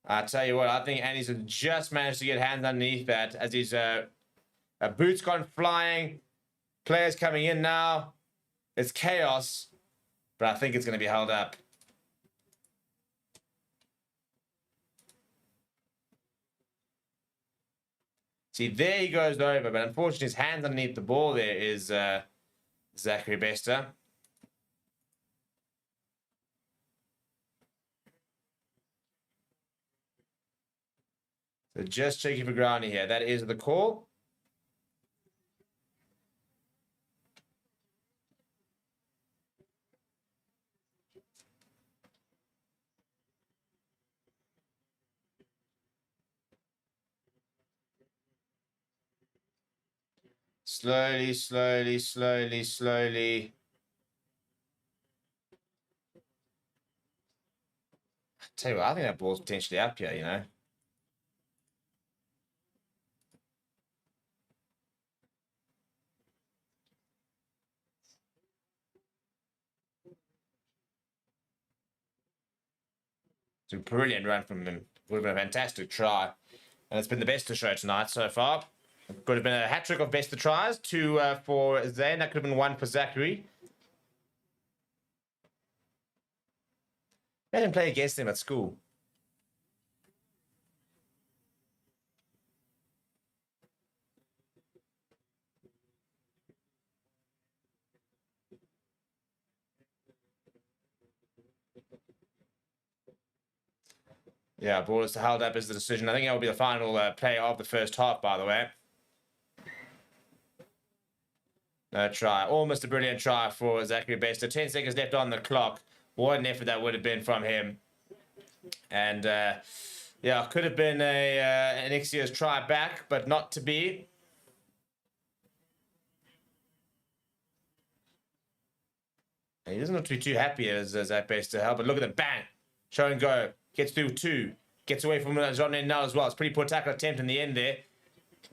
I tell you what, I think Annis has just managed to get hands underneath that as his boots gone flying. Players coming in now. It's chaos, but I think it's going to be held up. See, there he goes over, but unfortunately his hands underneath the ball there is Zachary Bester. So just checking for grounding here. That is the call. Slowly, slowly, slowly, slowly. Tell you what, I think that ball's potentially up here, you know. It's a brilliant run from him. Would have been a fantastic try. And it's been the best to show tonight so far. It could have been a hat-trick of best of tries. 2 for Zane. That could have been 1 for Zachary. I didn't play against him at school. Yeah, ball is held up as the decision. I think that will be the final play of the first half, by the way. No try. Almost a brilliant try for Zachary Bester. 10 seconds left on the clock. What an effort that would have been from him. And, yeah, could have been an Ixia's try back, but not to be. He doesn't look to be too happy as Zach Bester help, but look at the bang. Show and go. Gets through 2. Gets away from John now as well. It's a pretty poor tackle attempt in the end there.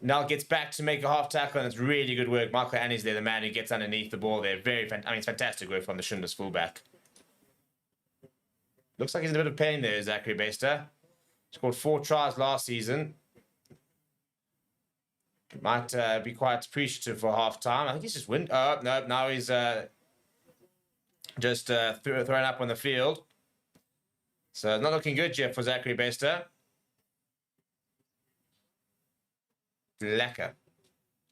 Now gets back to make a half tackle, and it's really good work. Michael Annie's there, the man who gets underneath the ball there. It's fantastic work from the Shimlas fullback. Looks like he's in a bit of pain there, Zachary Bester. Scored 4 tries last season. Might be quite appreciative for half time. I think he's just win. Oh, no, now he's just thrown up on the field. So it's not looking good yet for Zachary Bester. Lekker.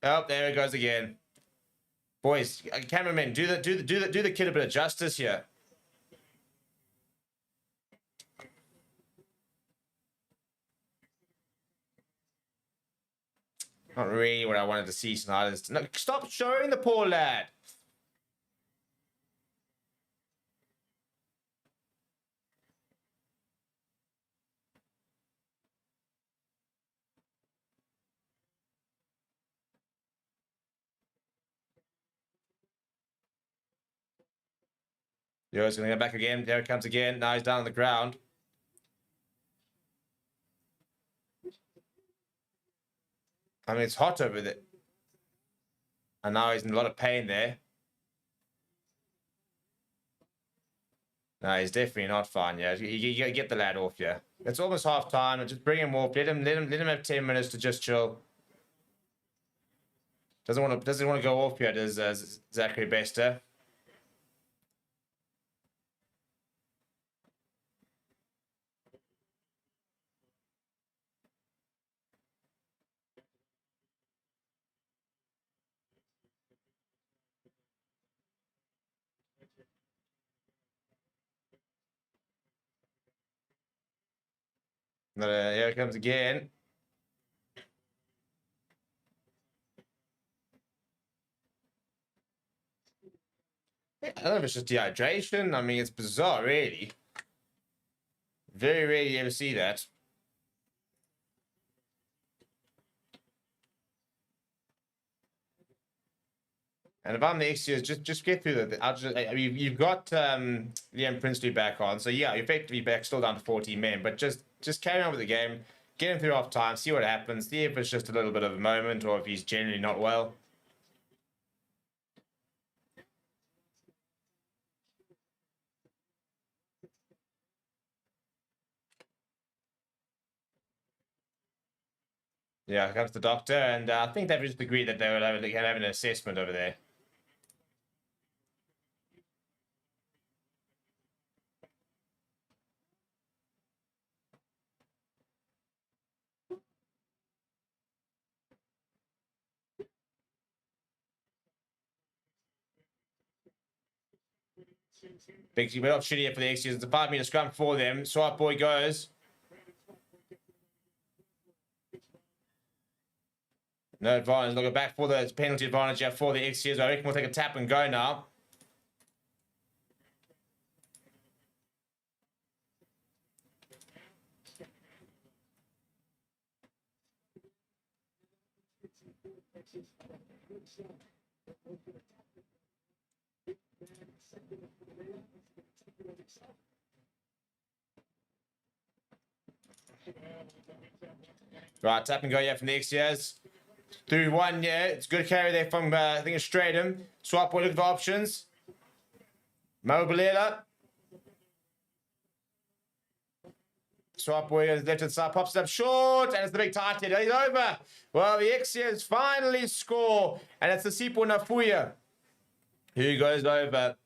Oh, there it goes again. Boys, cameramen, do the kid a bit of justice here. Not really what I wanted to see tonight. No, stop showing the poor lad. Yo's going to go back again. There it comes again. Now he's down on the ground. I mean, it's hot over there. And now he's in a lot of pain there. No, he's definitely not fine. Yeah, you got to get the lad off. Yeah, it's almost half time. Just bring him off. Let him have 10 minutes to just chill. Doesn't want to go off here. Does Zachary Bester? Here it comes again. I don't know if it's just dehydration. I mean, it's bizarre, really. Very rarely you ever see that. And if I'm the Ixias, just get through that. I mean, you've got Liam Princely back on, so yeah, you're effectively back, still down to 14 men. But just carry on with the game, get him through half time, see what happens, see if it's just a little bit of a moment or if he's generally not well. Yeah, here comes the doctor, and I think they've just agreed that they will have an assessment over there. Big opportunity here for the Ixias. It's a 5-meter scrum for them. Swart boy goes. No advantage. Looking back for the penalty advantage here for the Ixias. I reckon we'll take a tap and go now. Right, tap and go here from the XCS. Through one, yeah. It's good carry there from, I think it's Stratum. Swap, we're looking for options. Mobilela. Swap, we're left to the side, pops it up short, and it's the big tight head. He's over. Well, the XCS finally score, and it's the Sipo Nafuya who goes over.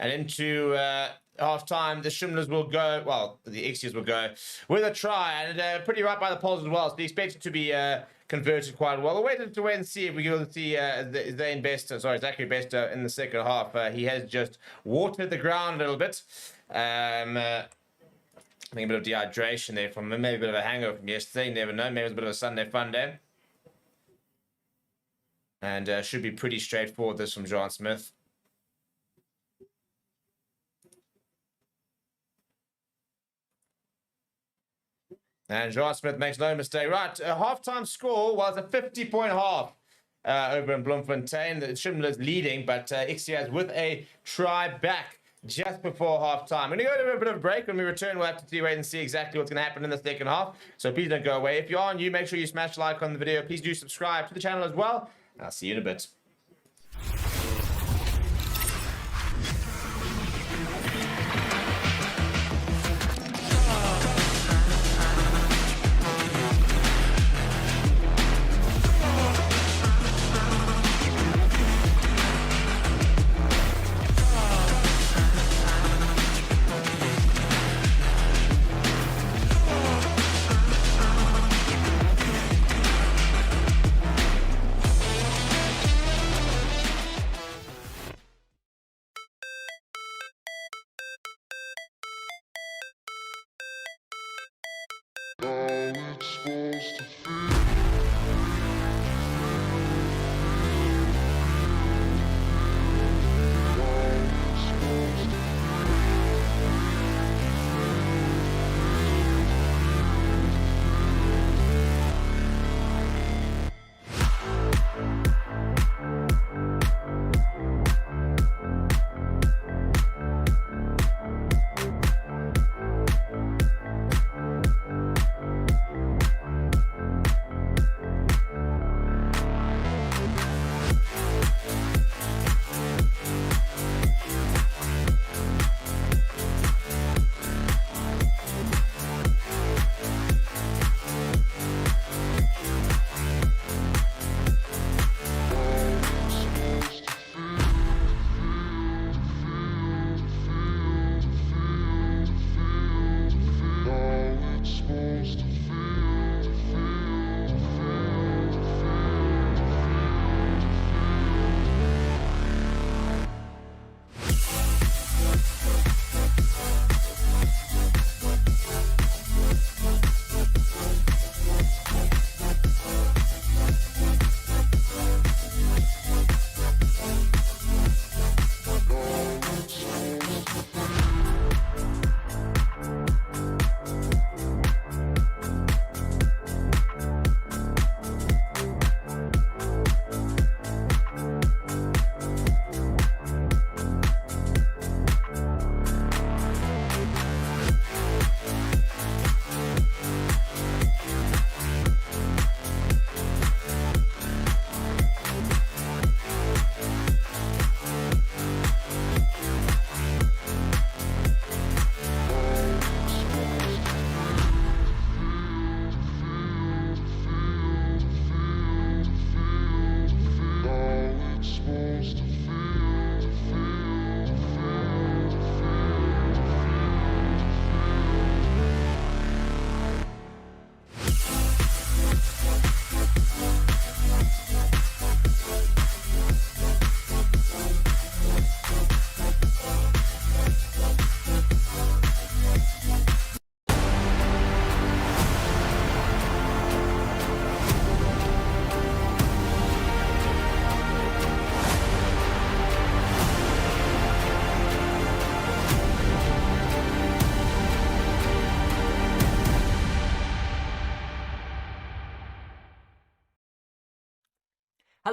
And into half-time, the Shimlas will go, well, the XCS will go with a try, and pretty right by the polls as well. So they expect it to be converted quite well. We'll wait and see if we can see Zane Bester, sorry, Zachary Bester in the second half. He has just watered the ground a little bit. I think a bit of dehydration there from him, maybe a bit of a hangover from yesterday. You never know. Maybe it was a bit of a Sunday fun day. And should be pretty straightforward, this from John Smith. And John Smith makes no mistake. Right, a half-time score was a 50-point half over in Bloemfontein. The Shimlas leading, but XCS with a try back just before half-time. We're going to go to a bit of a break. When we return, we'll have to wait and see exactly what's going to happen in the second half. So please don't go away. If you are new, make sure you smash like on the video. Please do subscribe to the channel as well. I'll see you in a bit.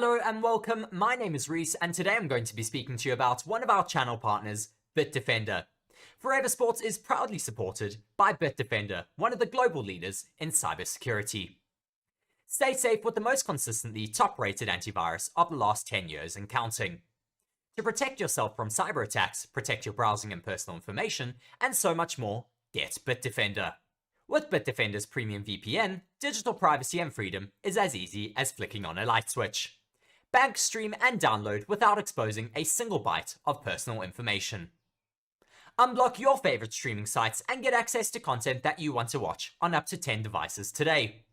Hello and welcome, my name is Reese and today I'm going to be speaking to you about one of our channel partners, BITDEFENDER. Forever Sports is proudly supported by BITDEFENDER, one of the global leaders in cybersecurity. Stay safe with the most consistently top-rated antivirus of the last 10 years and counting. To protect yourself from cyber attacks, protect your browsing and personal information, and so much more, get BITDEFENDER. With BITDEFENDER's premium VPN, digital privacy and freedom is as easy as flicking on a light switch. Bank, stream, and download without exposing a single byte of personal information. Unblock your favorite streaming sites and get access to content that you want to watch on up to 10 devices today.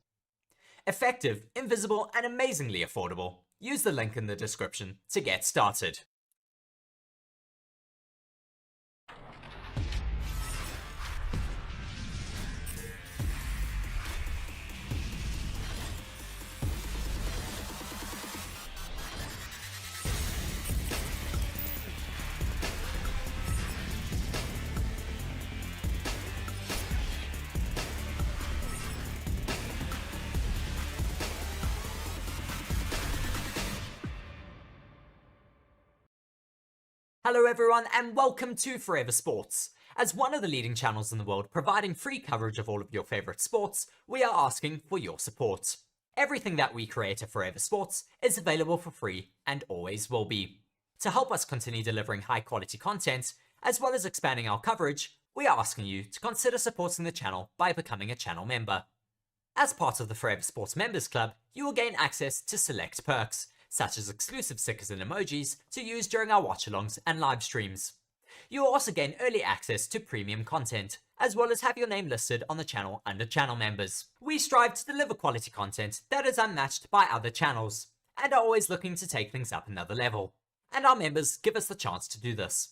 Effective, invisible, and amazingly affordable. Use the link in the description to get started. Hello everyone and welcome to Forever Sports. As one of the leading channels in the world providing free coverage of all of your favorite sports, we are asking for your support. Everything that we create at Forever Sports is available for free and always will be. To help us continue delivering high quality content, as well as expanding our coverage, we are asking you to consider supporting the channel by becoming a channel member. As part of the Forever Sports Members Club, you will gain access to select perks, such as exclusive stickers and emojis to use during our watch-alongs and live streams. You will also gain early access to premium content, as well as have your name listed on the channel under channel members. We strive to deliver quality content that is unmatched by other channels, and are always looking to take things up another level. And our members give us the chance to do this.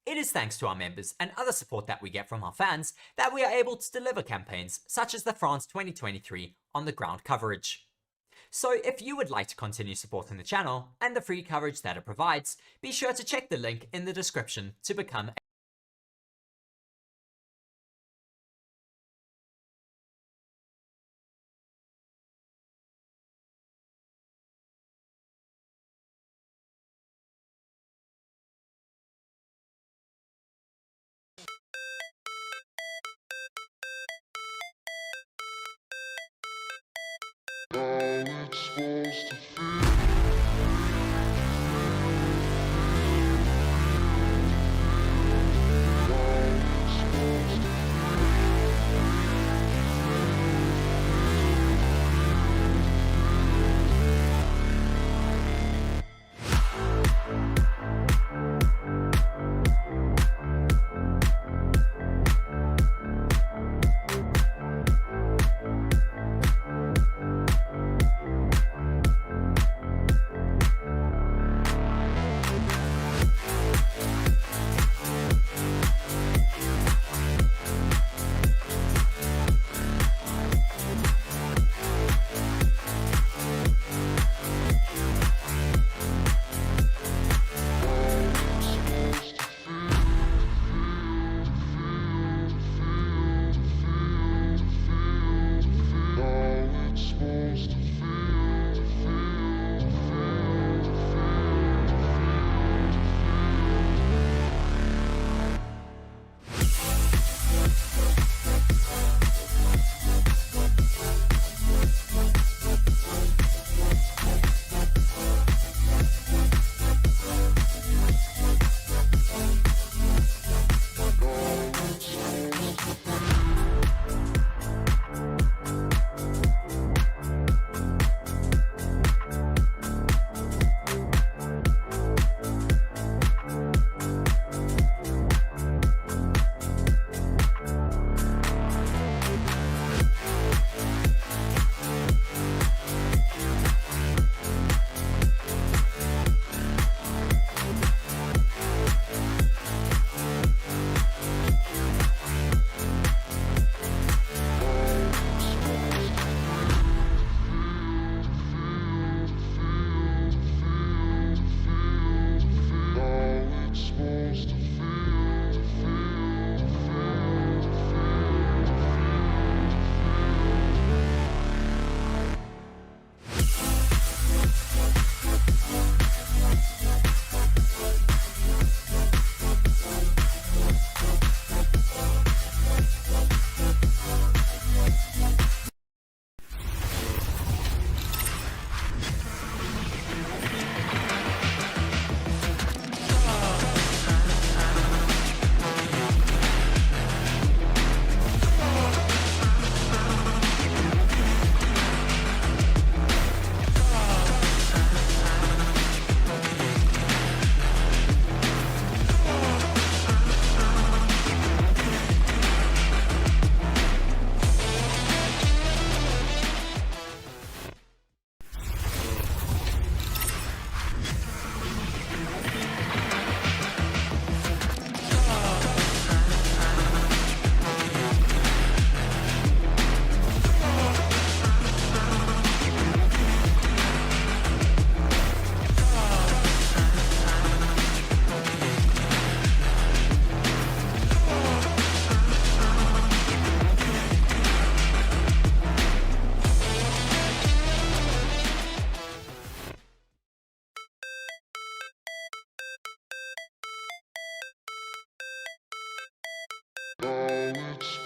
It is thanks to our members and other support that we get from our fans that we are able to deliver campaigns such as the France 2023 on the ground coverage. So if you would like to continue supporting the channel and the free coverage that it provides, be sure to check the link in the description to become It's supposed to feel.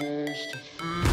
supposed to feel.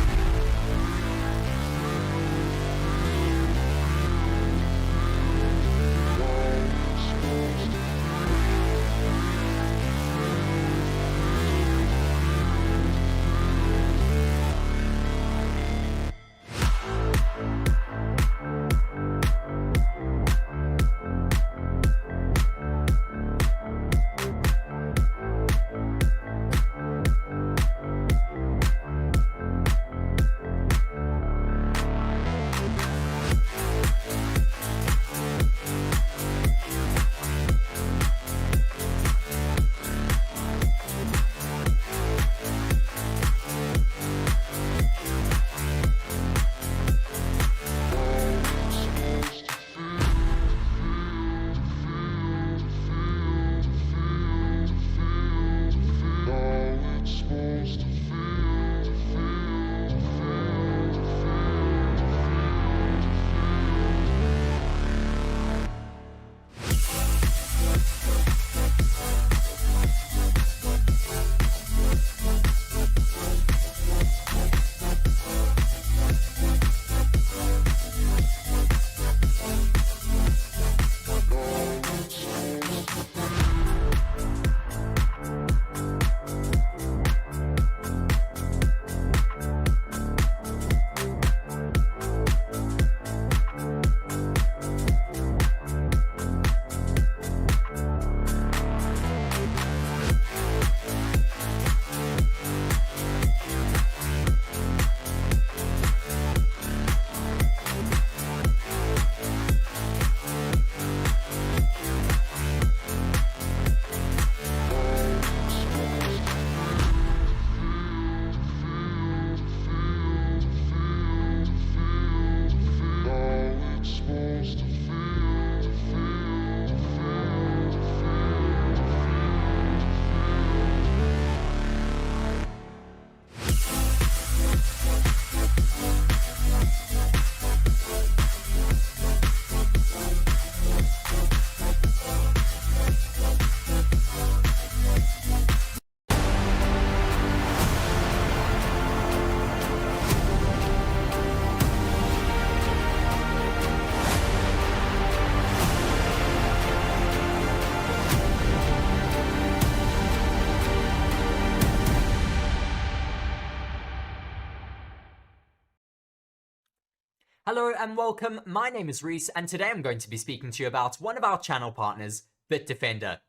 Hello and welcome, my name is Reese and today I'm going to be speaking to you about one of our channel partners, BITDEFENDER.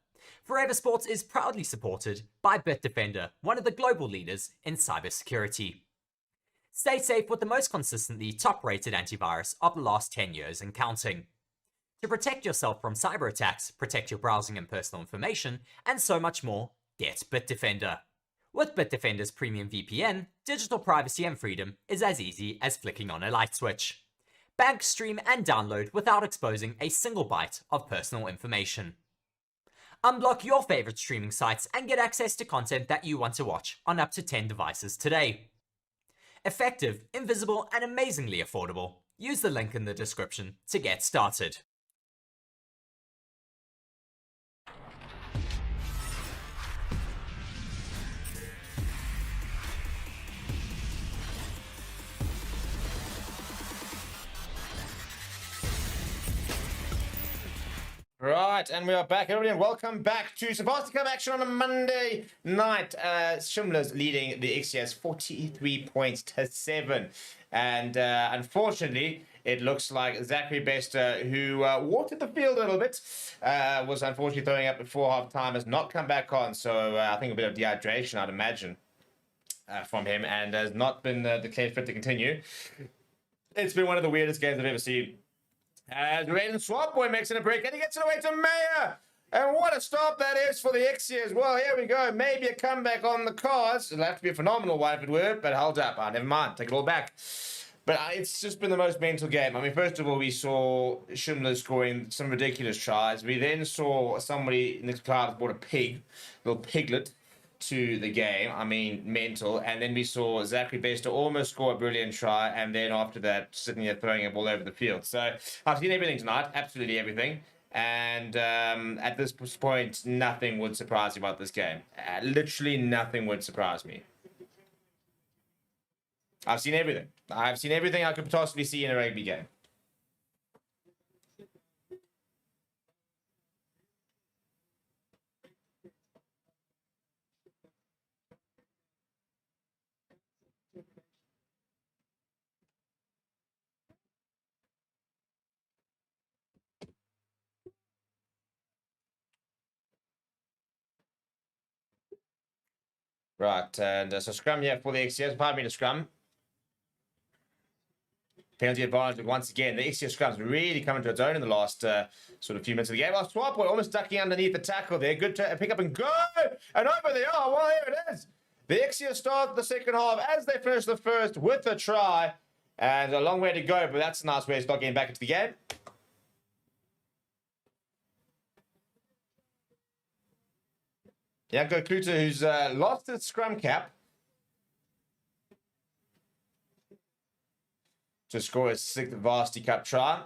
Forever Sports is proudly supported by BITDEFENDER, one of the global leaders in cybersecurity. Stay safe with the most consistently top-rated antivirus of the last 10 years and counting. To protect yourself from cyber attacks, protect your browsing and personal information, and so much more, get BITDEFENDER. With BITDEFENDER's premium VPN, digital privacy and freedom is as easy as flicking on a light switch. Bank, stream, and download without exposing a single byte of personal information. Unblock your favorite streaming sites and get access to content that you want to watch on up to 10 devices today. Effective, invisible, and amazingly affordable. Use the link in the description to get started. Right, and we are back, everybody, and welcome back to Varsity Cup action on a Monday night. Shimlas leading the XCS 43 points to 7. And unfortunately, it looks like Zachary Bester, who watered the field a little bit, was unfortunately throwing up before half-time, has not come back on. So I think a bit of dehydration, I'd imagine, from him, and has not been declared fit to continue. It's been one of the weirdest games I've ever seen. As Raiden Swapboy makes it a break, and he gets it away to Mayer. And what a stop that is for the XCS. Well, here we go. Maybe a comeback on the cards. It'll have to be a phenomenal one if it were, but hold up. Never mind. Take it all back. But it's just been the most mental game. I mean, first of all, we saw Shimlas scoring some ridiculous tries. We then saw somebody in the crowd brought a pig, little piglet, to the game. I mean, mental. And then we saw Zachary Bester almost score a brilliant try, and then after that, sitting there throwing a ball over the field. So I've seen everything tonight, absolutely everything. And at this point, nothing would surprise me about this game. Literally nothing would surprise me. I've seen everything. I've seen everything I could possibly see in a rugby game. Right, and so scrum here for the XCS. 5 meter scrum. Penalty advantage once again. The XCS scrum's really coming to its own in the last sort of few minutes of the game. Well, Swapwood almost ducking underneath the tackle there. Good to pick up and go. And over they are. Well, here it is. The XCS start the second half as they finish the first with a try. And a long way to go, but that's a nice way to start getting back into the game. Janko Kluter, who's lost his scrum cap to score his 6th Varsity Cup try.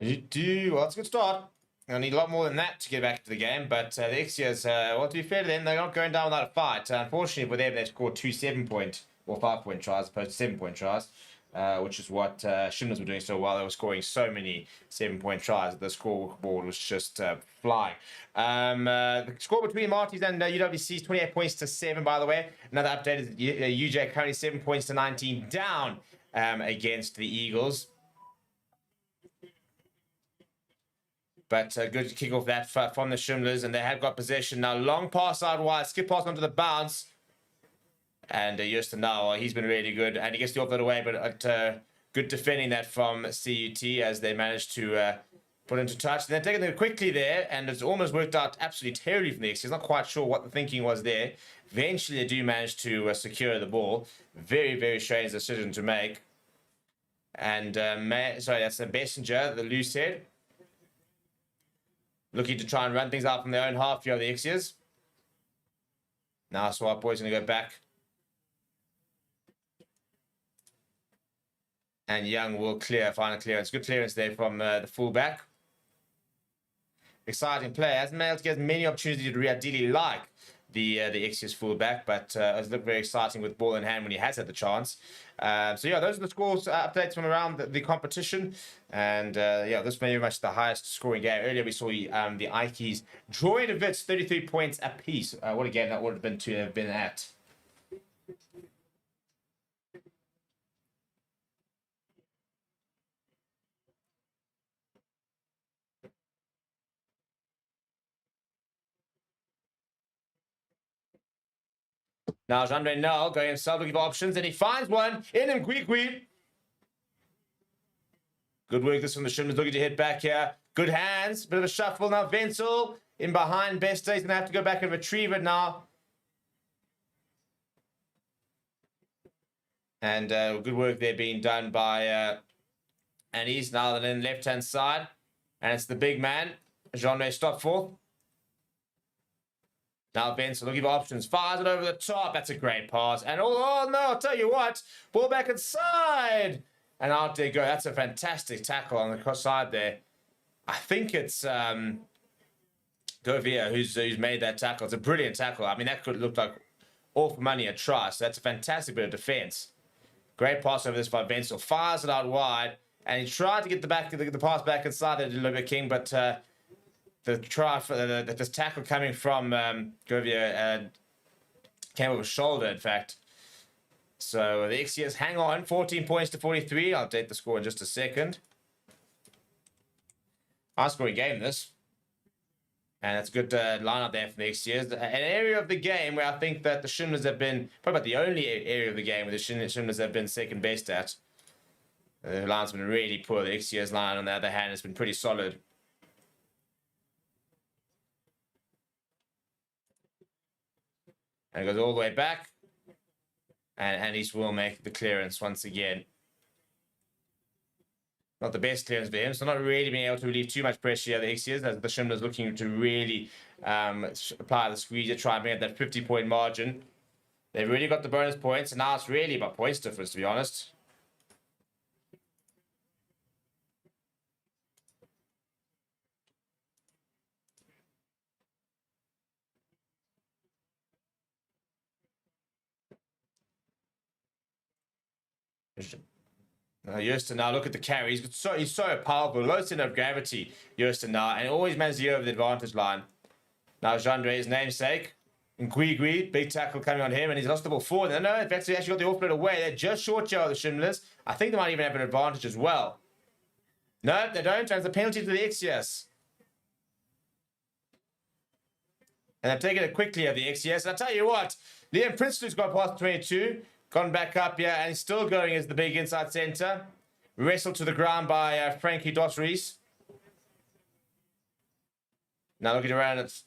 Well, it's a good start. I need a lot more than that to get back to the game, but the XCS, well, to be fair to them, they're not going down without a fight. Unfortunately for them, they scored 2 7-point or 5-point tries as opposed to 7-point tries, which is what Shimlas were doing so well. They were scoring so many 7-point tries that the scoreboard was just flying. The score between Marty's and UWC is 28 points to 7, by the way. Another update is UJ currently 7 points to 19 down against the Eagles. But good kick off that from the Shimlas, and they have got possession now. Long pass out wide, skip pass onto the bounce. And Justin now, he's been really good, and he gets the offload away, but good defending that from CUT as they managed to put into touch. And they're taking it quickly there, and it's almost worked out absolutely terribly from the X. He's not quite sure what the thinking was there. Eventually, they do manage to secure the ball. Very, very strange decision to make. And, sorry, that's the Messenger, the loose head. Looking to try and run things out from their own half here, the Ixias. Now Swap Boy's going to go back. And Young will clear, final clearance. Good clearance there from the fullback. Exciting play. Hasn't been able to get many opportunities to ideally like the Ixias fullback, but it's looked very exciting with ball in hand when he has had the chance. So yeah, those are the scores updates from around the competition, and yeah, this may be much the highest scoring game. Earlier we saw the Ikeys drawing to Vits 33 points apiece. What a game that would have been to have been at. Now Jean-Ray Null going himself looking for options, and he finds one in him. Gui. Good work this from the Shimlas, looking to hit back here. Good hands, bit of a shuffle now. Wenzel in behind. Besta, he's going to have to go back and retrieve it now. And good work there being done by and he's now in the left-hand side. And it's the big man, Jean-Ray Stopforth. Now Benson looking for options, fires it over the top. That's a great pass. And oh no, I'll tell you what, ball back inside. And out they go. That's a fantastic tackle on the cross side there. I think it's Govia who's made that tackle. It's a brilliant tackle. I mean, that could look like all for money a try. So that's a fantastic bit of defense. Great pass over this by Benson. Fires it out wide. And he tried to get the pass back inside there to Olivia King, but the try for this tackle coming from Govia came over his shoulder, in fact. So the XCS hang on, 14 points to 43. I'll update the score in just a second. High scoring game, this. And that's a good line up there for the XCS. An area of the game where I think that the Shimlas have been, probably about the only area of the game where the Shimlas have been second best at. The line's been really poor. The XCS line, on the other hand, has been pretty solid. And it goes all the way back. And Annis will make the clearance once again. Not the best clearance for him, so not really being able to relieve too much pressure here. The Xers, as the Shimlas looking to really apply the squeeze to try and bring up that 50-point margin. They've really got the bonus points, and now it's really about points difference, to be honest. Houston now, look at the carry. He's so powerful. Low center of gravity, Houston now, and always manages to get over the advantage line. Now, Jandre, his namesake. Ngui, big tackle coming on him, and he's lost the ball forward. No, in fact, he actually got the offload away. They're just short here, the Shimlas. I think they might even have an advantage as well. No, they don't. And it's a penalty to the XCS. And they've taken it quickly of the XCS. And I tell you what, Liam Princeton's got past 22. Gone back up here, and he's still going as the big inside centre. Wrestled to the ground by Frankie Dotteries. Now looking around, it's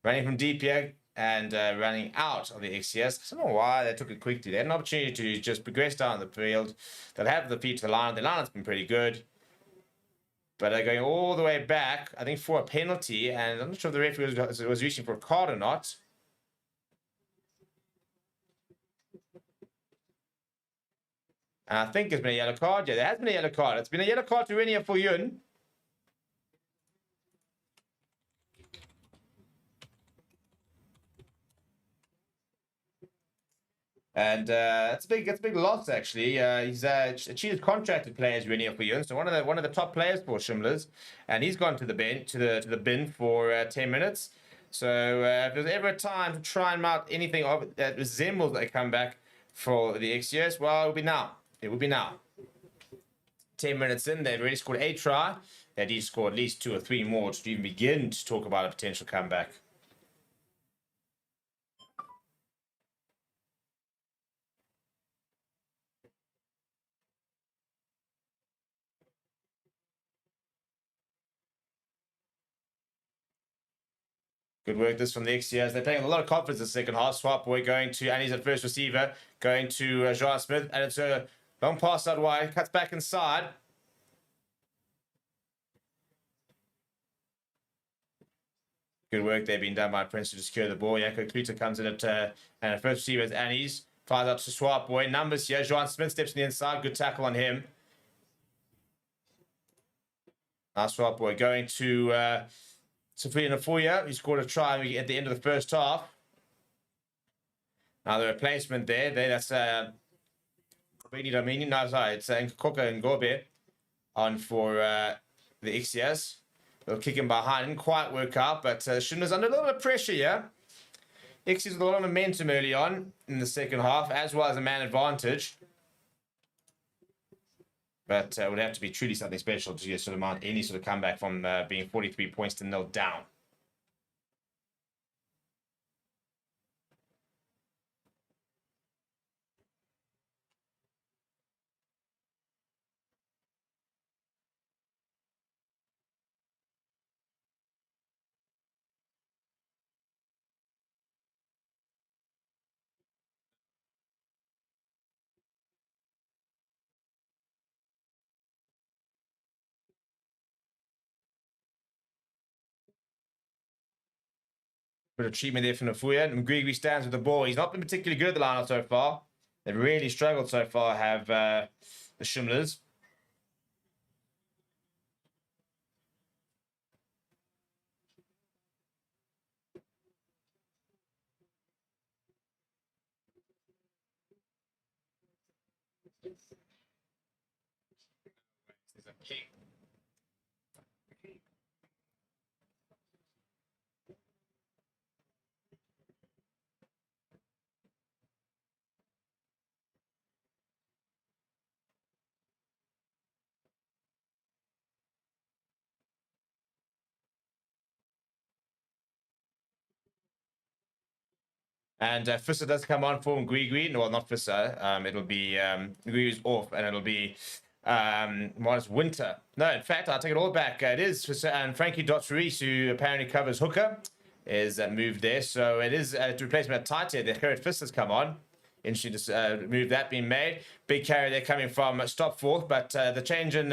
running from deep here and running out of the XCS. I don't know why they took it quickly. They had an opportunity to just progress down the field. They'll have the feet to the line. The line's been pretty good. But they're going all the way back, I think, for a penalty. And I'm not sure if the referee was reaching for a card or not. And I think there's been a yellow card. Yeah, there has been a yellow card. It's been a yellow card to Renia for Yun. And that's a big loss actually. He's a cheated contracted player as Renia for Yun, so one of the top players for Shimlas, and he's gone to the bin to the bin for 10 minutes. So if there's ever a time to try and mount anything that resembles a comeback for the XUS, well, it will be now. It will be now. 10 minutes in, they've already scored a try. They need to score at least 2 or 3 more to even begin to talk about a potential comeback. Good work this from the XCS. They're playing with a lot of confidence in the second half. Swap boy going to, and he's at first receiver, going to Joan Smith, and it's a long pass out wide, cuts back inside. Good work there being done by Prince to secure the ball. Yanko Kluter comes in at and first receiver is Annie's. Fires out to Swap boy. Numbers here. Joan Smith steps on the inside. Good tackle on him. Now Swap boy going to Safina Fuya, he scored a try at the end of the first half. Now the replacement that's it's Nkoko Ngobe on for the XCS. They'll kick him behind, didn't quite work out, but Shimlas under a little bit of pressure here. XCS with a lot of momentum early on in the second half, as well as a man advantage. But it would have to be truly something special to sort of mount any sort of comeback from being 43 points to 0 down. Bit of treatment there from Nafuya. And Mgwigwi stands with the ball. He's not been particularly good at the line so far. They've really struggled so far, have the Shimlas. There's a kick. And Fissa does come on for Ngwigwi. Well, not Fissa. It'll be Ngwigwi's off, and it'll be Morris Winter. No, in fact, I'll take it all back. It is Fissa and Frankie Dotteries, who apparently covers hooker, is moved there. So it is to replacement at tight head. The Gerrit Fissa's come on. Interesting to move that being made. Big carry there coming from Stopforth, but the change in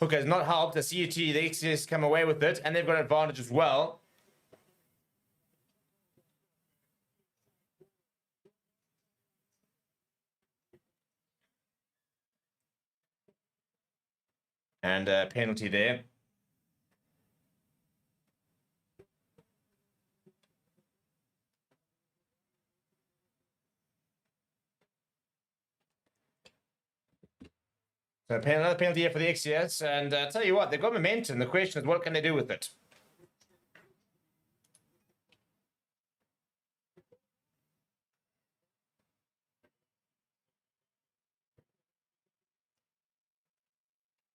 hooker has not helped. The CUT, the XCS come away with it, and they've got an advantage as well. And a penalty there. So another penalty here for the XCS, and I'll tell you what, they've got momentum. The question is, what can they do with it?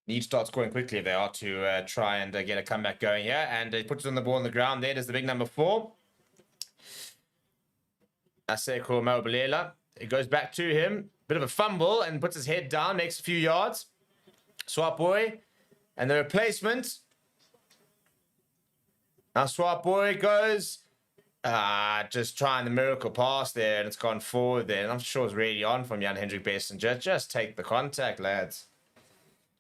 Need to start scoring quickly if they are to try and get a comeback going here. And he puts it on the ball on the ground there. There's the big number 4. Aseko Mobilela. It goes back to him. Bit of a fumble and puts his head down, makes a few yards. Swap boy. And the replacement. Now Swap boy goes. Just trying the miracle pass there, and it's gone forward there. And I'm sure it's really on from Jan Hendrik Bessinger. Just take the contact, lads.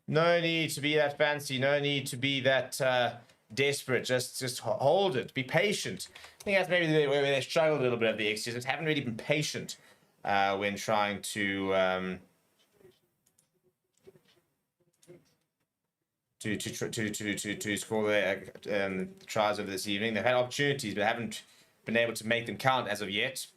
No need to be that fancy. No need to be that desperate. Just hold it. Be patient. I think that's maybe where they struggled a little bit at the XCS. Just haven't really been patient when trying to score their tries over this evening. They've had opportunities, but haven't been able to make them count as of yet.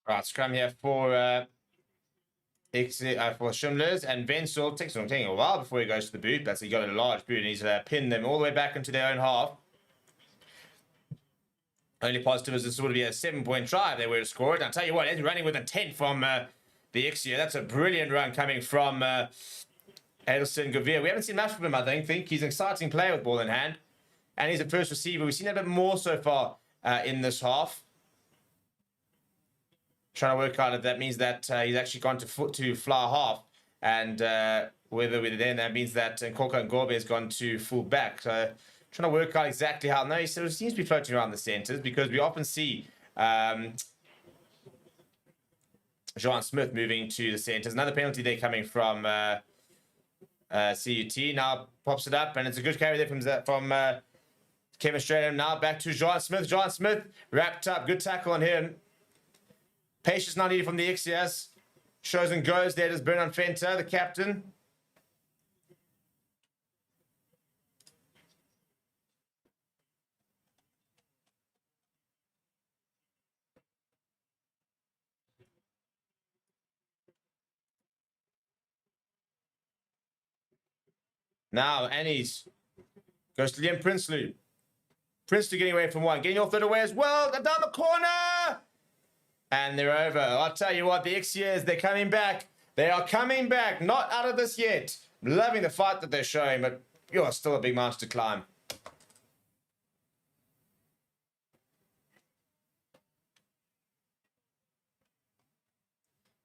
Right, scrum here for Shimlas, and Wenzel takes taking a while before he goes to the boot. That's he got a large boot, and he's pinned them all the way back into their own half. Only positive is this would be a 7-point try if they were to score it. And I'll tell you what, he's running with intent from the XU. That's a brilliant run coming from Adelson Govir. We haven't seen much from him, I think. He's an exciting player with ball in hand. And he's a first receiver. We've seen a bit more so far in this half. Trying to work out if that means that he's actually gone to fly half. And whether then that means that Nkoka Ngobe has gone to full back. So trying to work out exactly how. No, he sort of seems to be floating around the centres, because we often see Jean Smith moving to the centres. Another penalty there coming from CUT. Now pops it up, and it's a good carry there from Kevin Stratham. Now back to Jean Smith. Jean Smith wrapped up. Good tackle on him. Patience not needed from the XCS. Shows and goes there. Does Bernard Fenter, the captain. Now, Annie's goes to Liam Prinsloo. Prinsloo getting away from one. Getting off that away as well. Down the corner. And they're over. I'll tell you what, the XCS, they're coming back. They are coming back. Not out of this yet. I'm loving the fight that they're showing, but you're still a big mountain to climb.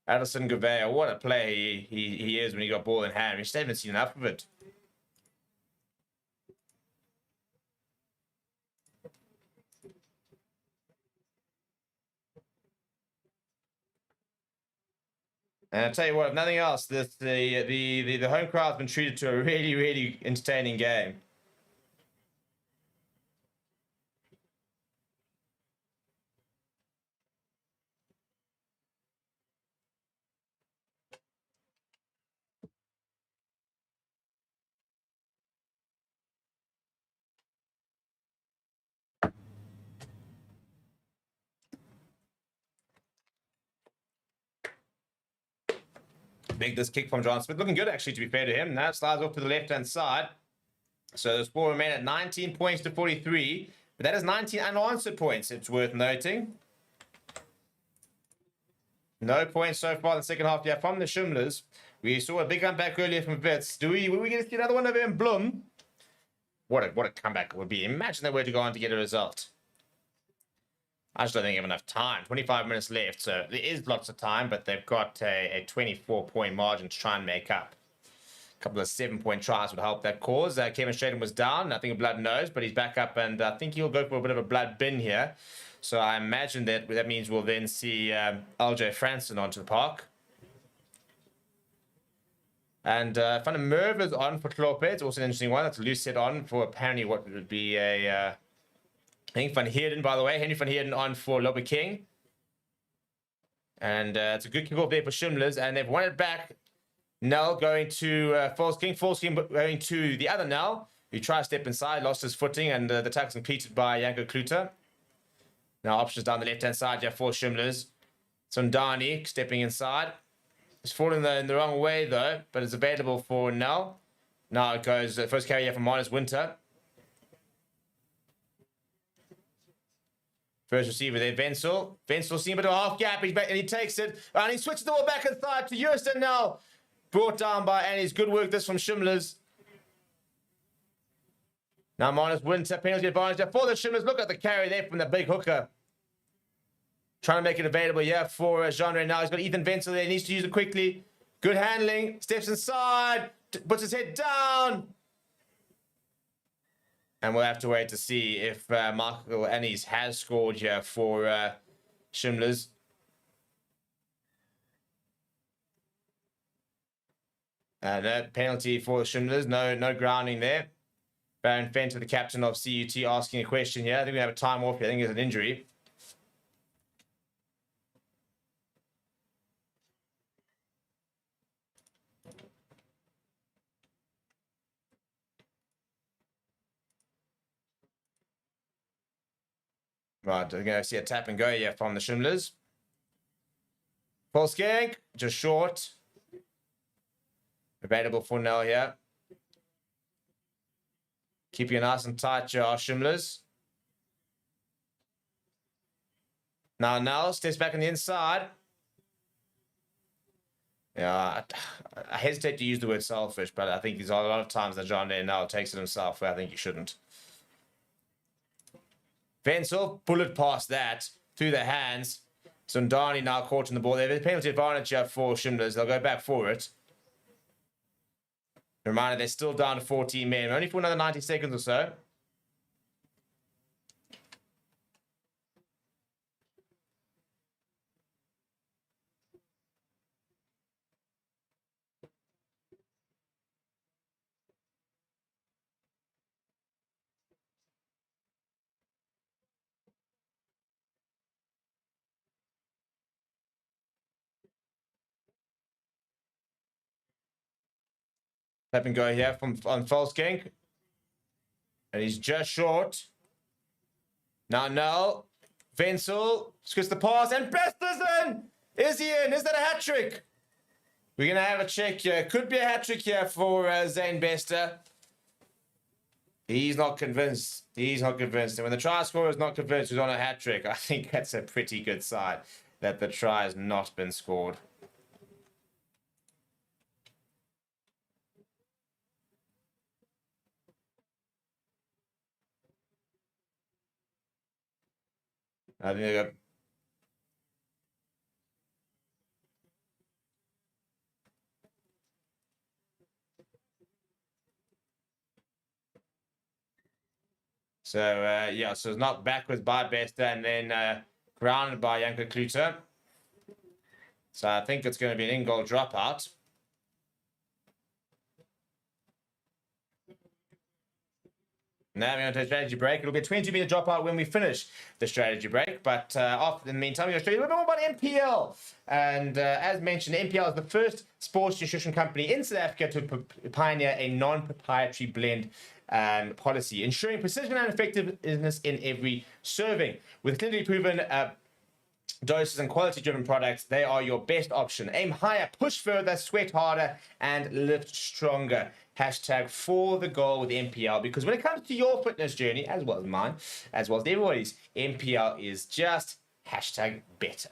Addison Gouveia, what a player he is when he got ball in hand. We just haven't seen enough of it. And I'll tell you what, if nothing else, the home crowd's been treated to a really, really entertaining game. Big this kick from John Smith. Looking good, actually, to be fair to him. Now slides off to the left-hand side. So the score remain at 19 points to 43. But that is 19 unanswered points, it's worth noting. No points so far in the second half yet from the Shimlas. We saw a big comeback earlier from Wits. Were we going to see another one of him? Bloom? What a comeback it would be. Imagine they were to go on to get a result. I just don't think they have enough time. 25 minutes left, so there is lots of time, but they've got a 24-point margin to try and make up. A couple of 7-point tries would help that cause. Kevin Straden was down, I think a blood nose, but he's back up, and I think he'll go for a bit of a blood bin here. So I imagine that means we'll then see LJ Franson onto the park. And Van der Merwe is on for Kloppe. It's also an interesting one. That's a loose set on for apparently what would be a... I think Van Heerden, by the way. Henry Van Heerden on for Lobbe King. And it's a good kickoff there for Shimlas. And they've won it back. Nell going to False King. False King going to the other Nell, who tried to step inside, lost his footing, and the tackle's completed by Janko Kluter. Now options down the left-hand side here for Shimlas. Sundani stepping inside. It's falling in the wrong way, though, but it's available for Nell. Now it goes first carry here from Marnus Winter. First receiver there, Wenzel. Wenzel seeing a bit of a half gap, and he takes it. And he switches the ball back inside to Houston now. Brought down by Annie's. Good work this from Shimlas. Now Marnus Winter, penalty advantage there for the Shimlas. Look at the carry there from the big hooker. Trying to make it available here for Genre now. He's got Ethan Wenzel there. He needs to use it quickly. Good handling. Steps inside. Puts his head down. And we'll have to wait to see if Michael Annies has scored here for Shimlas. No penalty for Shimlas. No grounding there. Baron Fenter, the captain of CUT, asking a question here. I think we have a time off here. I think there's an injury. Right, we're going to see a tap and go here from the Shimlas. Full skank, just short. Available for Nell here. Keeping it nice and tight, our Shimlas. Now Nell steps back on the inside. Yeah, I hesitate to use the word selfish, but I think there's a lot of times that John Nell takes it himself where I think he shouldn't. Wenzel, bullet past that, through their hands. Sundani now caught in the ball. They have a penalty advantage here for Shimlas. They'll go back for it. Reminder, they're still down to 14 men. Only for another 90 seconds or so. Tap and go here on false kink. And he's just short. Now Nell. Wenzel gets the pass and Bester's in! Is he in? Is that a hat-trick? We're going to have a check here. Could be a hat-trick here for Zane Bester. He's not convinced. He's not convinced. And when the try scorer is not convinced he's on a hat-trick, I think that's a pretty good sign that the try has not been scored. I think they got... So, yeah, so it's knocked backwards by Bester and then grounded by Janko Kluter. So I think it's going to be an in-goal dropout. Now we're going to take a strategy break. It'll be a 22-minute dropout when we finish the strategy break. But after, in the meantime, we're going to show you a little bit more about MPL. And as mentioned, MPL is the first sports nutrition company in South Africa to pioneer a non-proprietary blend policy, ensuring precision and effectiveness in every serving. With clinically proven doses and quality-driven products, they are your best option. Aim higher, push further, sweat harder, and lift stronger. Hashtag for the goal with MPL, because when it comes to your fitness journey, as well as mine, as well as everybody's, MPL is just hashtag better.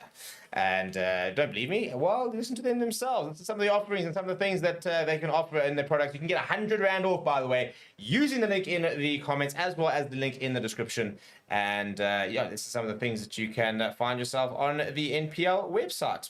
And don't believe me? Well, listen to them themselves. Some of the offerings and some of the things that they can offer in their products. You can get 100 Rand off, by the way, using the link in the comments as well as the link in the description. And yeah, this is some of the things that you can find yourself on the NPL website.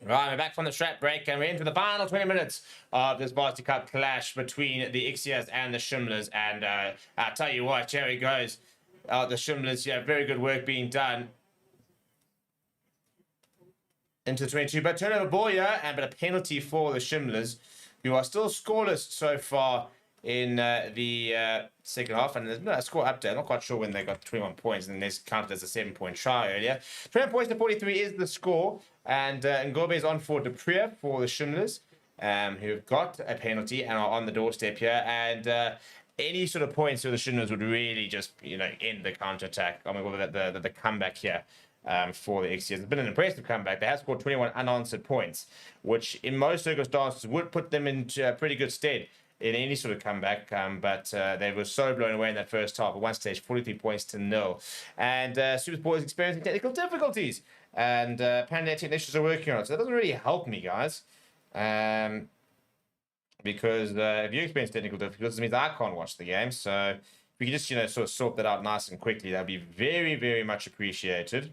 Right, we're back from the strap break and we're into the final 20 minutes of this Varsity Cup clash between the Ixias and the Shimlas. And I'll tell you what, here it goes. The Shimlas, yeah, very good work being done into the 22. But turnover ball, yeah, but a penalty for the Shimlas, who are still scoreless so far in the second half. And there's no score update. I'm not quite sure when they got 21 points, and this counted as a 7-point try earlier. 20 points to 43 is the score. And Ngobe is on for Dupree for the Shimlas, who've got a penalty and are on the doorstep here. And any sort of points for the Shimlas would really just, end the counter-attack. I mean, the comeback here for the Ixias. It's been an impressive comeback. They have scored 21 unanswered points, which in most circumstances would put them into pretty good stead in any sort of comeback, but they were so blown away in that first half. At one stage, 43 points to 0. And Supersport is experiencing technical difficulties, and Panda technicians are working on it. So that doesn't really help me, guys, because if you experience technical difficulties, it means I can't watch the game. So if we can just, sort of sort that out nice and quickly, that'd be very, very much appreciated.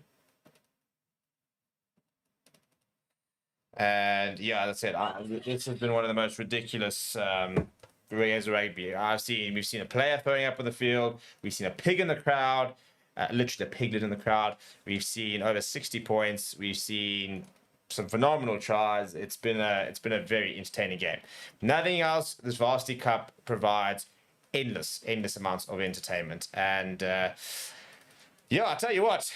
And yeah, as I said, this has been one of the most ridiculous rugby we've seen a player throwing up on the field. We've seen a pig in the crowd, literally a piglet in the crowd. We've seen over 60 points. We've seen some phenomenal tries. It's been a very entertaining game. Nothing else. This Varsity Cup provides endless amounts of entertainment. And yeah, I'll tell you what.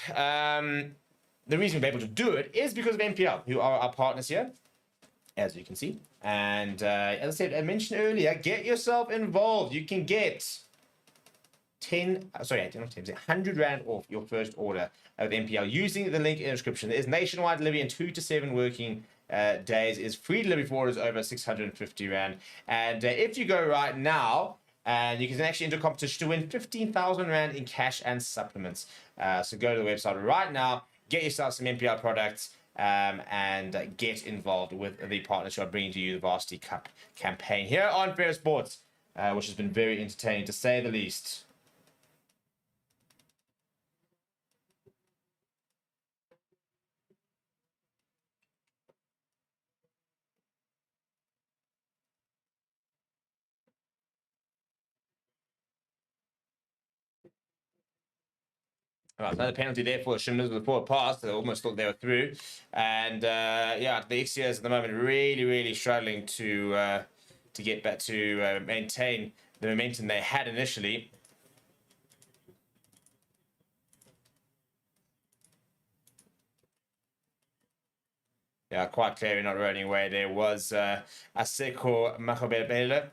The reason we're able to do it is because of NPL, who are our partners here, as you can see. And as I said, I mentioned earlier, get yourself involved. You can get 100 Rand off your first order of NPL using the link in the description. There is nationwide delivery in 2 to 7 working days. Is free delivery for orders over 650 Rand. And if you go right now, and you can actually enter a competition to win 15,000 Rand in cash and supplements. So go to the website right now. Get yourself some NPL products and get involved with the partners who are bringing to you the Varsity Cup campaign here on Fair Sports, which has been very entertaining to say the least. Right, another penalty there for the Shimlas with a forward pass. They almost thought they were through. And yeah, the XCS at the moment really struggling to get back to maintain the momentum they had initially. Yeah, quite clearly not running away. There was Aseko Makobele.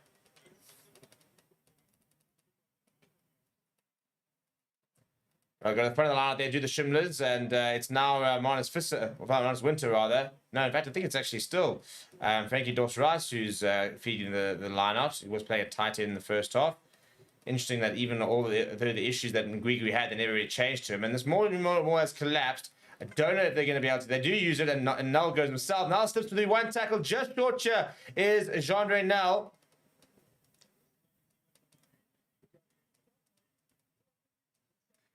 I've got the front of the line out there, do the Shimlas, and it's now minus Winter, rather. No, in fact, I think it's actually still Frankie Doss-Rice who's feeding the line out. He was playing a tight end in the first half. Interesting that even all the issues that Ngwigwi had, they never really changed to him. And this more has collapsed. I don't know if they're going to be able to. They do use it, and Null goes himself. Null slips to the one tackle. Just short here is Jeandre Null.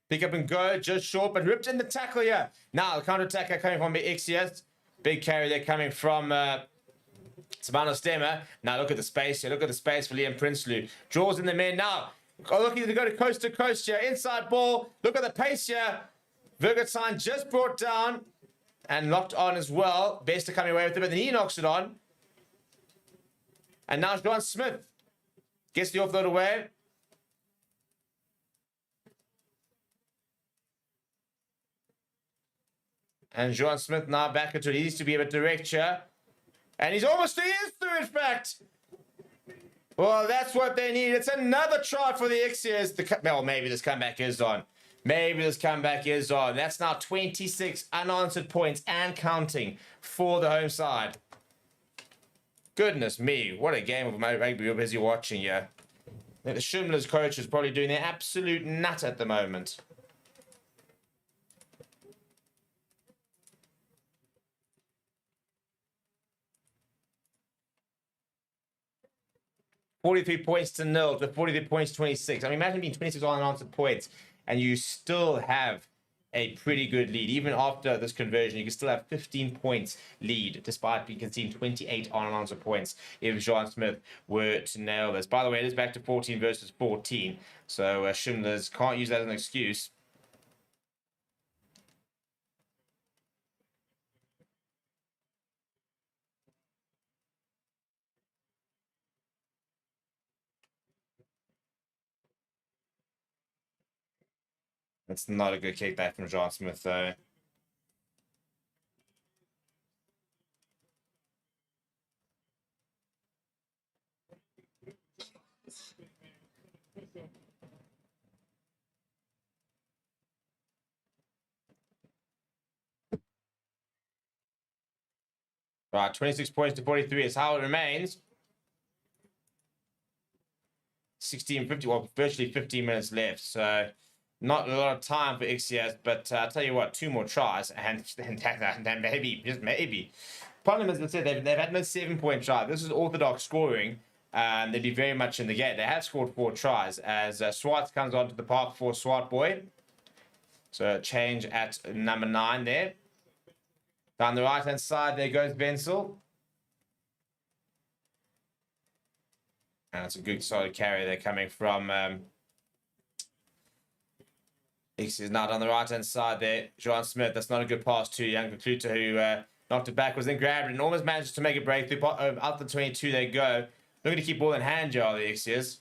Pick up and go, just short, but ripped in the tackle here. Now, the counter-attacker coming from the XCS. Big carry there coming from Sabano Stemmer. Now, look at the space here. Look at the space for Liam Prinsloo. Draws in the men now. Oh, looking to go to coast here. Inside ball. Look at the pace here. Virgotson just brought down and locked on as well. Bester coming away with it, but then he knocks it on. And now John Smith gets the offload away. And John Smith now back into it. He needs to be a bit direct here. And he is through, in fact. Well, that's what they need. It's another try for the XCS. Well, maybe this comeback is on. That's now 26 unanswered points and counting for the home side. Goodness me, what a game of rugby you're busy watching here. I think the Shimlas coach is probably doing their absolute nut at the moment. $43 points to 0 to 43 points 26. I mean, imagine being 26 unanswered points and you still have a pretty good lead. Even after this conversion, you can still have 15 points lead, despite being conceding 28 unanswered points if John Smith were to nail this. By the way, it is back to 14 versus 14, so Shimlas can't use that as an excuse. That's not a good kickback from John Smith, though. Right, 26 points to 43 is how it remains. 16:50, well, virtually 15 minutes left, so not a lot of time for XCS, but I'll tell you what, 2 more tries, and then maybe, just maybe. Problem is, let's say they've had no 7-point try. This is orthodox scoring. They'd be very much in the game. They have scored 4 tries as Swart comes onto the park for Swart Boy. So change at number 9 there. Down the right-hand side, there goes Bensel. And it's a good solid carry there coming from X is now on the right-hand side there. John Smith, that's not a good pass to Young Kluter, who knocked it backwards, then grabbed it and almost managed to make a breakthrough. Out the 22 they go. Looking to keep ball in hand, Joe, the Xias.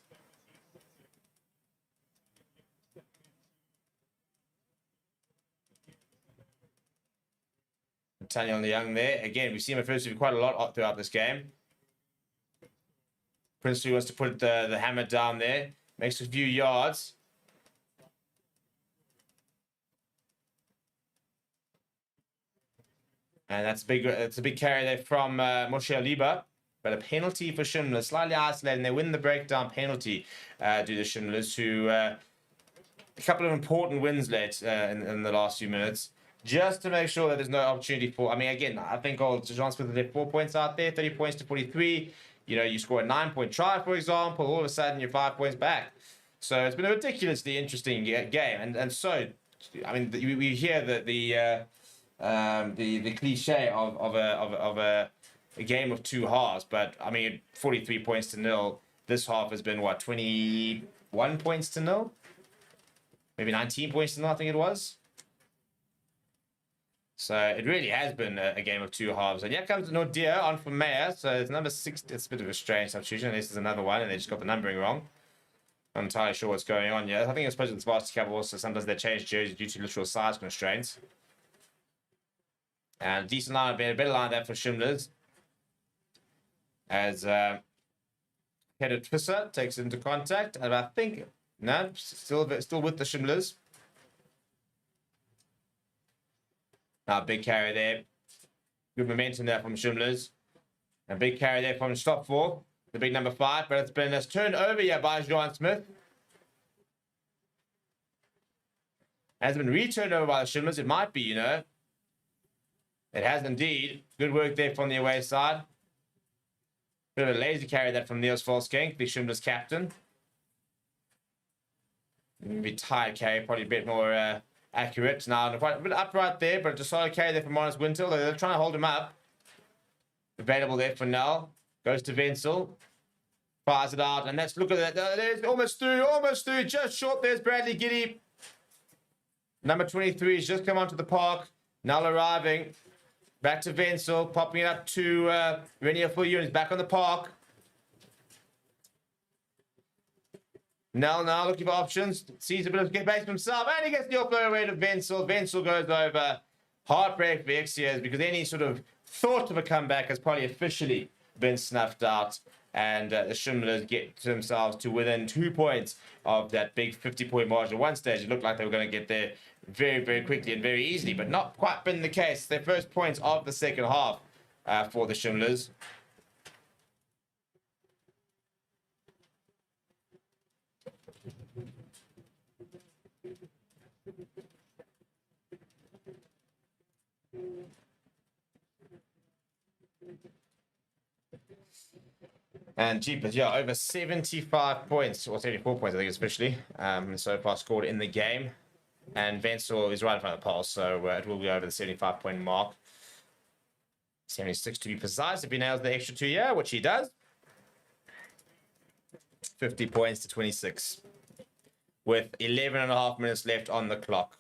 Tanya on the Young there. Again, we've seen him first quite a lot throughout this game. Princely wants to put the hammer down there. Makes a few yards. And that's a big carry there from Moshe Aliba. But a penalty for Shimlas. Slightly isolated, and they win the breakdown penalty due to Shimlas, who a couple of important wins late in the last few minutes. Just to make sure that there's no opportunity for... I mean, again, I think Jean Smith left 4 points out there. 30 points to 43. You know, you score a 9-point try, for example. All of a sudden, you're 5 points back. So it's been a ridiculously interesting game. And so, I mean, we hear that the cliche of a game of 2 halves, but I mean 43 points to 0. This half has been what, 21 points to 0, maybe 19 points to 0. I think it was. So it really has been a game of two halves. And here comes Nordia on for Mayer. So it's number 6. It's a bit of a strange substitution. This is another one, and they just got the numbering wrong. I'm not entirely sure what's going on here. I think it's supposed to be the Varsity Cup also. Sometimes they change jerseys due to literal size constraints. And decent line, a better line there for Shimlas. As headed Fisser takes it into contact. And I think, no, still with the Shimlas. Now, big carry there. Good momentum there from Shimlas. A big carry there from Stopford, the big number 5. But it's been turned over here by John Smith. Has been returned over by the Shimlas. It might be, you know. It has indeed. Good work there from the away side. Bit of a lazy carry that from Niels Volskenk, the Shimlas captain. Maybe tired carry, probably a bit more accurate. Now, a bit upright there, but just solid carry there from Maurice Wintel. They're trying to hold him up. Available there for Null. Goes to Wenzel. Fires it out, and let's look at that. There's almost through. Just short. There's Bradley Giddy. Number 23 has just come onto the park. Null arriving. Back to Wenzel. Popping it up to Renier for you, and he's back on the park. Now looking for options. Sees a bit of space for himself. And he gets the offload away to Wenzel. Wenzel goes over. Heartbreak for Ixias because any sort of thought of a comeback has probably officially been snuffed out. And the Shimlas get themselves to within 2 points of that big 50-point margin. At one stage, it looked like they were going to get there very, very quickly and very easily, but not quite been the case. Their first points of the second half for the Shimlas. And jeepers, yeah, over 75 points, or 74 points, I think, especially, so far scored in the game. And Wenzel is right in front of the pole, so it will be over the 75-point mark. 76 to be precise, if he nails the extra 2 here, which he does. 50 points to 26. With 11.5 minutes left on the clock.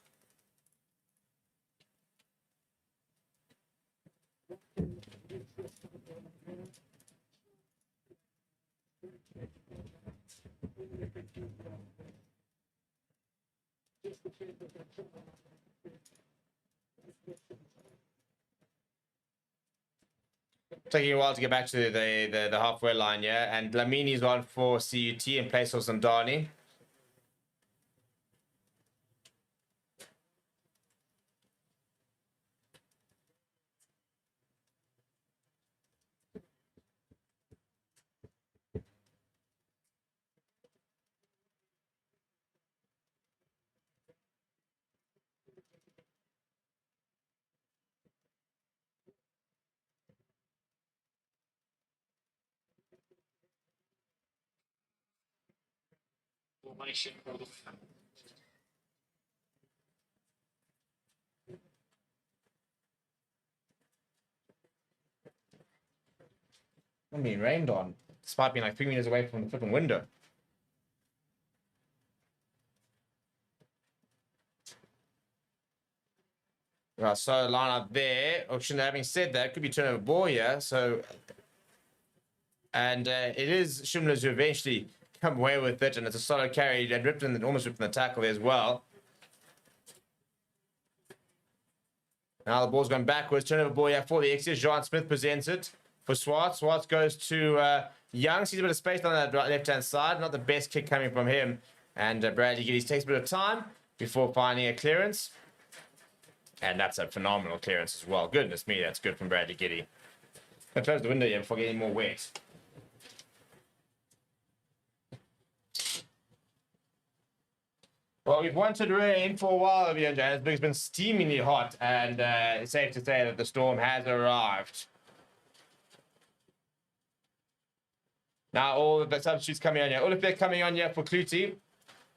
Taking a while to get back to the halfway line, yeah. And Lamini's on for CUT in place of Zandani. I'm being rained on, despite being like 3 meters away from the flipping window. Right, so line up there. Auction, having said that, could be turnover ball here. So, and it is Shimlas who eventually come away with it, and it's a solid carry. He had ripped in, almost ripped in the tackle there as well. Now the ball's going backwards. Turnover ball here for the Exes. John Smith presents it for Swartz. Swartz goes to Young. Sees a bit of space on that left-hand side. Not the best kick coming from him. And Bradley Giddy takes a bit of time before finding a clearance. And that's a phenomenal clearance as well. Goodness me, that's good from Bradley Giddy. I'll close the window here before getting more wet. Well, we've wanted rain for a while over here, James, because it's been steamingly hot, and it's safe to say that the storm has arrived. Now all of the substitutes coming on here. All of they're coming on here for Clutie.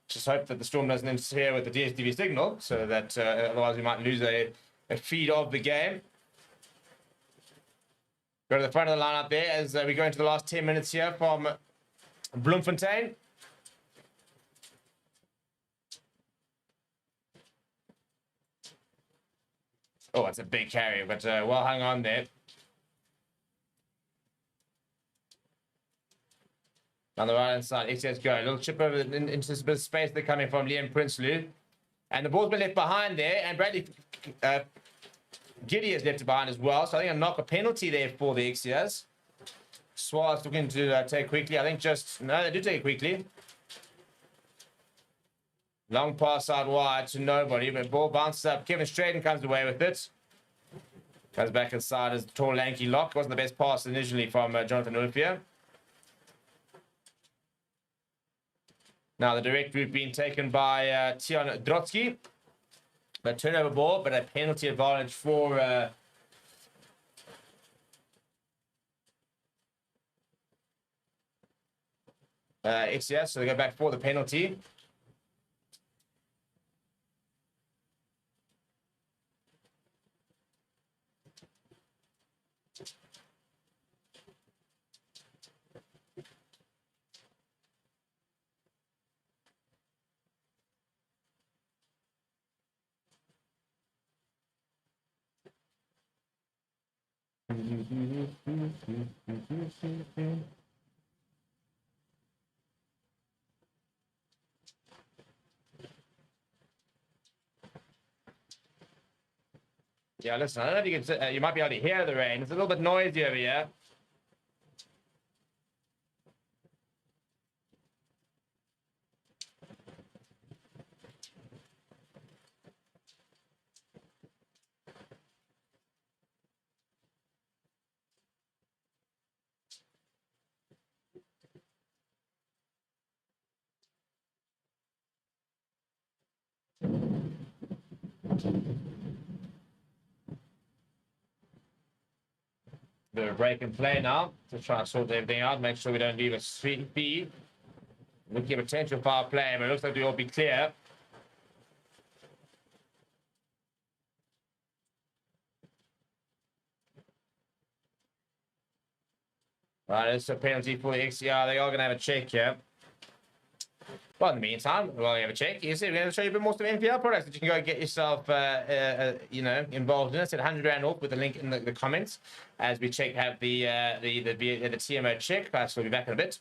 Just hope that the storm doesn't interfere with the DSTV signal, so that otherwise we might lose a feed of the game. Go to the front of the lineup there as we go into the last 10 minutes here from Bloemfontein. Oh, it's a big carry, but well hung on there. On the right hand side, XS go. A little chip over into this bit of space they're coming from Liam Prinsloo. And the ball's been left behind there, and Bradley Giddy has left it behind as well. So I think a knock, a penalty there for the XCS. Swaz looking to take quickly. I think no, they do take it quickly. Long pass out wide to nobody, but ball bounces up. Kevin Straden comes away with it. Comes back inside as tall, lanky lock. Wasn't the best pass initially from Jonathan Ulfia. Now the direct route being taken by Tion Drotsky. But turnover ball, but a penalty advantage for XCS. So they go back for the penalty. Yeah, listen, I don't know if you can, you might be able to hear the rain. It's a little bit noisy over here. Bit of a break and play now to try and sort everything out, make sure we don't leave a sweet feed. Looking at potential foul play, but it looks like we all be clear. Right, it's a penalty for the XCR. They are going to have a check here. Well, in the meantime, while you have a check, you see, we're going to show you a bit more some NPL products that you can go get yourself, you know, involved in. It's at 100 Rand off with the link in the comments as we check, have the TMO check. So we'll be back in a bit.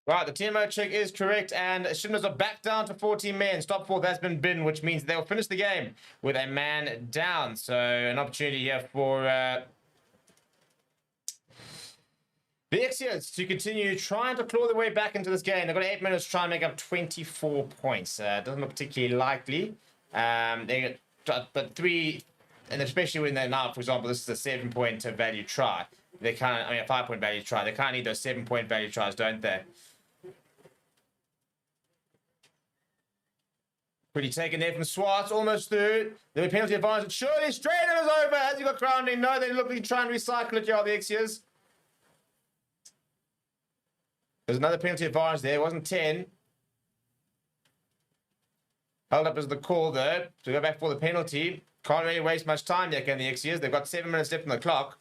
Right, the TMO check is correct, and Shimlas are back down to 14 men. Stop fourth has been binned, which means they'll finish the game with a man down. So an opportunity here for the XCS to continue trying to claw their way back into this game. They've got 8 minutes to try and make up 24 points. Doesn't look particularly likely. They got but 3, and especially when they're now, for example, this is a 7-point value try. They can't, I mean, a 5-point value try. They can't need those 7-point value tries, don't they? Pretty taken there from Swartz, almost through. The penalty advantage. Surely straight it was over. Has he got grounding? No, they look like trying to recycle it, y'all, the XCS. There's another penalty advantage there. It wasn't 10. Held up as the call, though, to go back for the penalty. Can't really waste much time yet, can the Ixias? They've got 7 minutes left on the clock.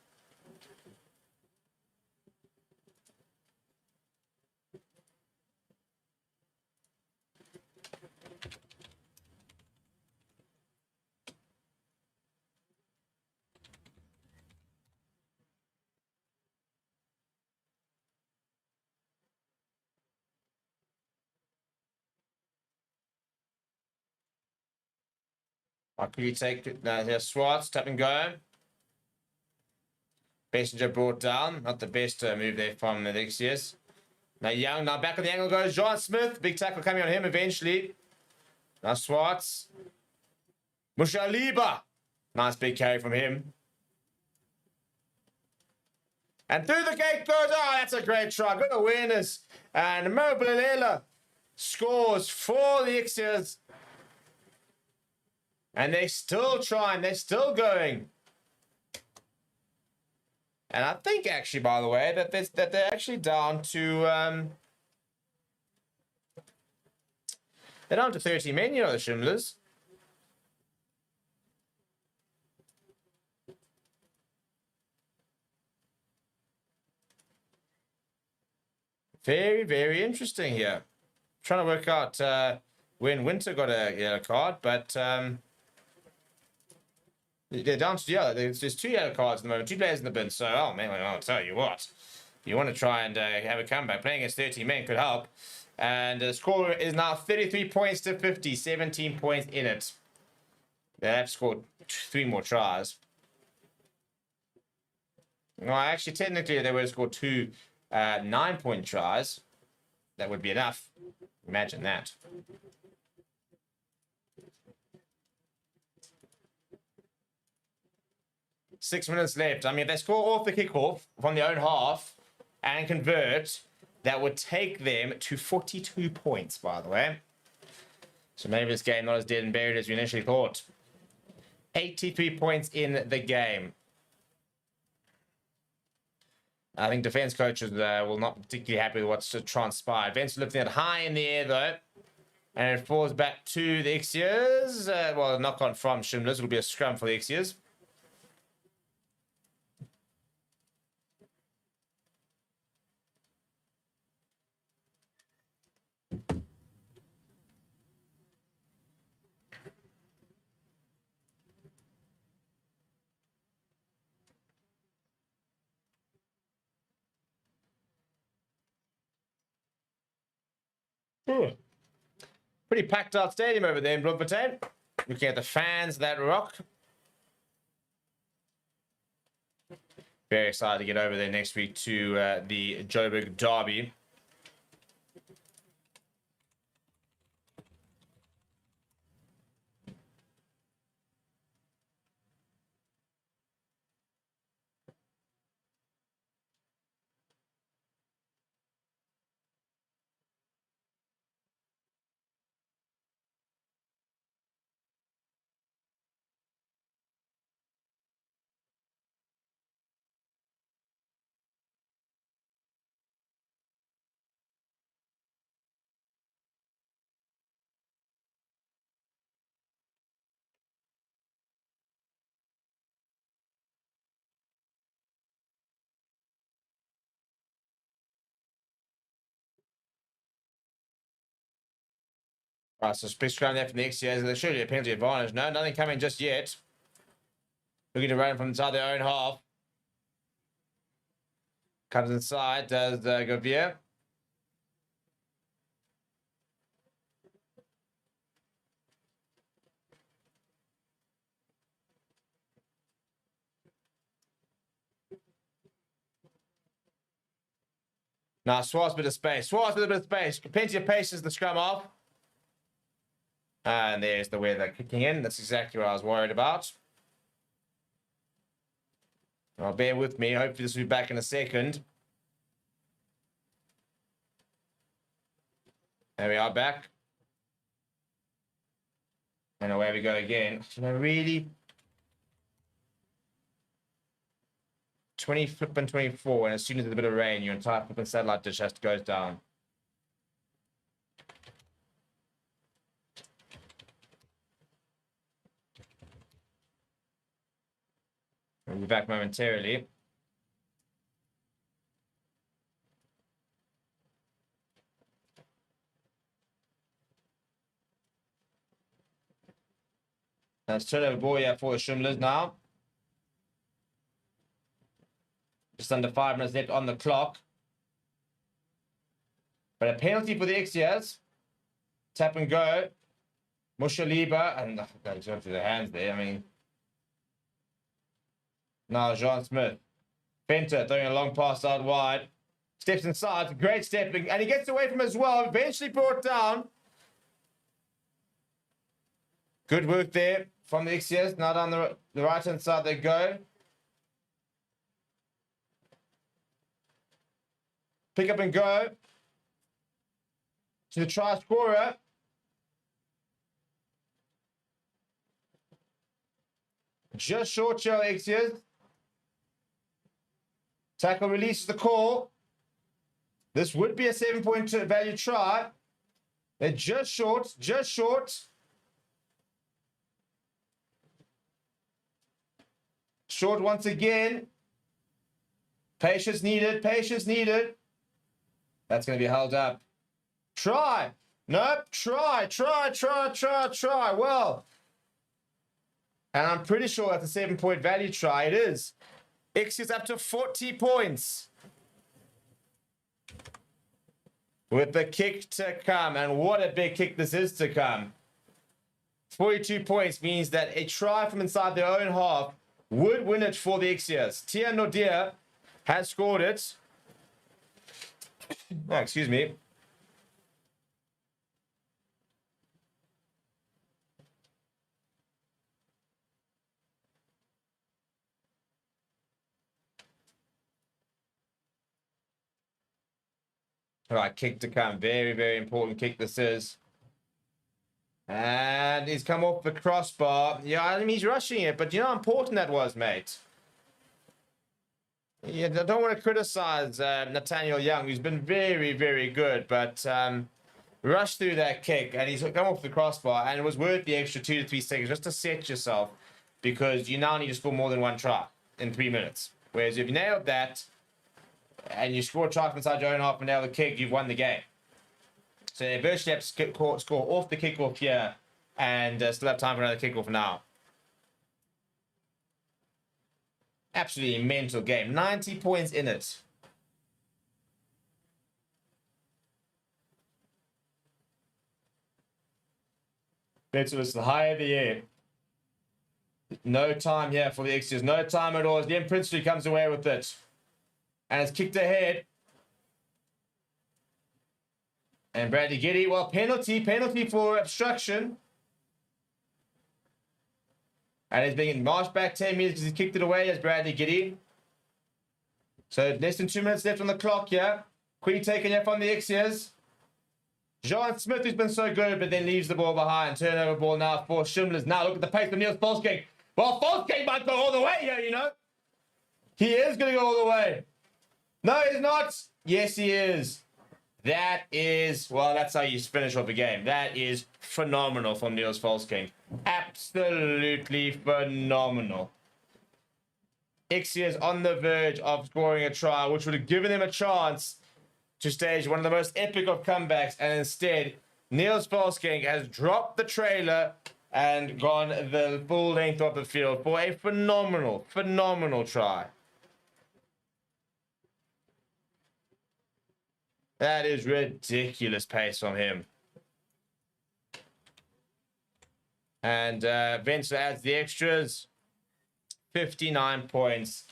I'll quickly take it. Here's Swartz, tap and go. Messenger brought down. Not the best move there from the Ixias. Now Young, now back on the angle goes John Smith. Big tackle coming on him eventually. Now Swartz. Mushaliba. Nice big carry from him. And through the gate goes, oh, that's a great try. Good awareness. And Mobilela scores for the Ixias. And they're still trying. They're still going. And I think, actually, by the way, that they're actually down to... they're down to 30 men, you know, the Shimlas. Very, very interesting here. Trying to work out when Winter got a yellow card, but... they're down to, yeah, there's 2 yellow cards at the moment, 2 players in the bin, so, oh man, I'll tell you what. You want to try and have a comeback. Playing against 13 men could help. And the score is now 33 points to 50, 17 points in it. They have scored 3 more tries. Well, actually, technically, they would have scored 2 9-point tries. That would be enough. Imagine that. Six minutes left. I mean, if they score off the kickoff from their own half and convert, that would take them to 42 points, by the way. So maybe this game not as dead and buried as we initially thought. 83 points in the game. I think defense coaches will not be particularly happy with what's transpired. Vince lifting it high in the air, though. And it falls back to the Ixias. Well, a knock-on from Shimlas. It'll be a scrum for the Ixias. Pretty packed out stadium over there in Bloemfontein. Looking at the fans that rock. Very excited to get over there next week to the Joburg Derby. Right, so space ground there from the Ixias. There should be a penalty advantage. No, nothing coming just yet. Looking to run from inside their own half. Comes inside, does Govia. Now, Swartz with a bit of space. Swartz with a bit of space. Plenty of pace as the scrum off. And there's the weather kicking in. That's exactly what I was worried about. Well, bear with me. Hopefully this will be back in a second. There we are back. And away we go again. You know, really? 20 flipping 24, and as soon as there's a bit of rain, your entire flipping satellite dish has to go down. I'll be back momentarily. Let's turn over ball here for the Shimlas now. Just under 5 minutes left on the clock. But a penalty for the Ixias. Tap and go. Mushaliba, and he's going through the hands there. I mean, now John Smith. Fenter throwing a long pass out wide. Steps inside. Great stepping. And he gets away from it as well. Eventually brought down. Good work there from the Ixias. Now down the right-hand side they go. Pick up and go. To the try scorer. Just short shell Ixias. Tackle releases the call. This would be a 7-point value try. They're just short, just short. Short once again. Patience needed, patience needed. That's going to be held up. Try. Nope, try. Well. And I'm pretty sure that's a 7-point value try. It is. Ixias up to 40 points. With the kick to come. And what a big kick this is to come. 42 points means that a try from inside their own half would win it for the Ixias. Tia Nodia has scored it. Oh, excuse me. All right, kick to come. Very, very important kick this is. And he's come off the crossbar. Yeah, I mean, he's rushing it, but you know how important that was, mate? Yeah, I don't want to criticize Nathaniel Young, who's been very, very good, but rushed through that kick, and he's come off the crossbar, and it was worth the extra 2 to 3 seconds just to set yourself, because you now need to score more than one try in 3 minutes. Whereas if you nailed that, and you score a try from inside your own half and nail the kick, you've won the game. So they virtually have to score off the kickoff here and still have time for another kickoff now. Absolutely mental game. 90 points in it. Better was the high of the air. No time here for the Ixias. No time at all. As the Princely comes away with it. And it's kicked ahead. And Bradley Giddy, well, penalty for obstruction. And he's being marched back 10 meters because he kicked it away as Bradley Giddy. So less than 2 minutes left on the clock here. Quickly taken here from the Ixias. John Smith, who's been so good, but then leaves the ball behind. Turnover ball now for Shimlas. Now look at the pace of Niels Volsking. Well, Volsking might go all the way here, you know. He is going to go all the way. No, he's not. Yes, he is. That is, well, that's how you finish off a game. That is phenomenal from Niels Volsking. Absolutely phenomenal. Ixias on the verge of scoring a try, which would have given them a chance to stage one of the most epic of comebacks. And instead, Niels Volsking has dropped the trailer and gone the full length of the field for a phenomenal, phenomenal try. That is ridiculous pace from him. And Vensler adds the extras. 59 points.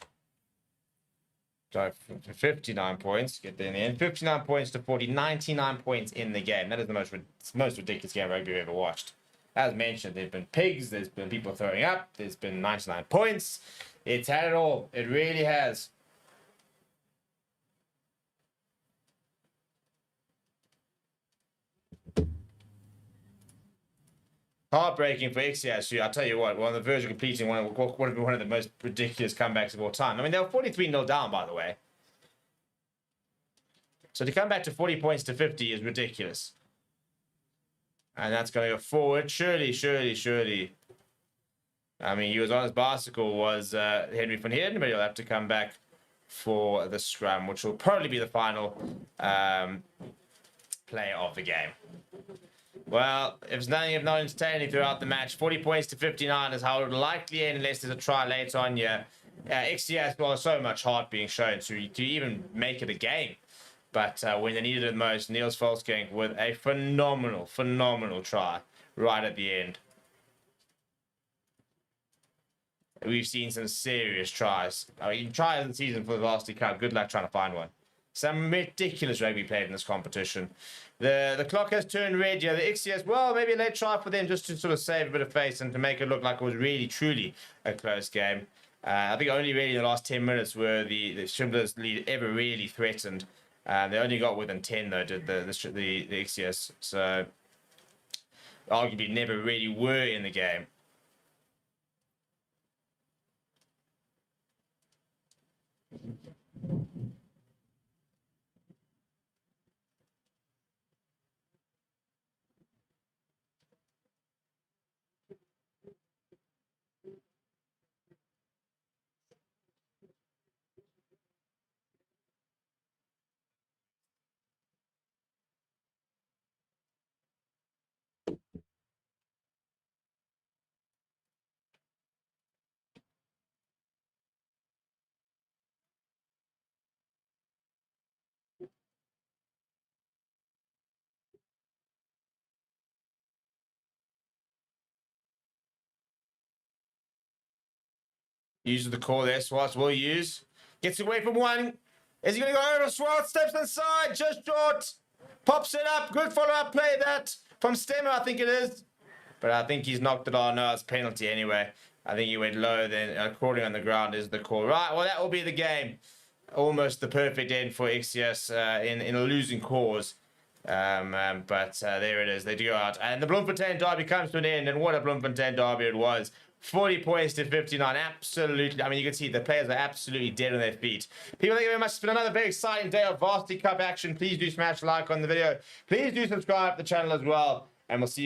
Sorry, 59 points. Get there in the end. 59 points to 40. 99 points in the game. That is the most ridiculous game of rugby we've ever watched. As mentioned, there have been pigs. There's been people throwing up. There's been 99 points. It's had it all. It really has. Heartbreaking for Ixias. I'll tell you what, we're on the verge of completing one of the most ridiculous comebacks of all time. I mean, they were 43-0 down, by the way. So to come back to 40 points to 50 is ridiculous. And that's going to go forward. Surely. I mean, he was on his bicycle, was Henry van Heerden, but he'll have to come back for the scrum, which will probably be the final play of the game. Well, if it's nothing if not entertaining throughout the match, 40 points to 59 is how it would likely end unless there's a try later on here. XCS, well, so much heart being shown to even make it a game. But when they needed it most, Niels Volkskenk with a phenomenal try right at the end. We've seen some serious tries. I mean, tries in the season for the Varsity Cup. Good luck trying to find one. Some ridiculous rugby played in this competition. The clock has turned red. Yeah, the XCS, well, maybe a late try for them just to sort of save a bit of face and to make it look like it was really, truly a close game. I think only really in the last 10 minutes were the Shimlas lead ever really threatened. They only got within 10, though, did the XCS. So, arguably never really were in the game. Uses the call there. Swartz will use. Gets away from one. Is he going to go over? Swartz steps inside. Just short. Pops it up. Good follow-up play that. From Stemmer, I think it is. But I think he's knocked it on. No, it's penalty anyway. I think he went low. Then crawling on the ground is the call. Right, well, that will be the game. Almost the perfect end for XCS in a losing cause. But there it is. They do go out. And the Bloemfontein derby comes to an end. And what a Bloemfontein derby it was. 40 points to 59. Absolutely. I mean, you can see the players are absolutely dead on their feet. People, thank you very much. It's been another very exciting day of Varsity Cup action. Please do smash like on the video. Please do subscribe to the channel as well. And we'll see you guys.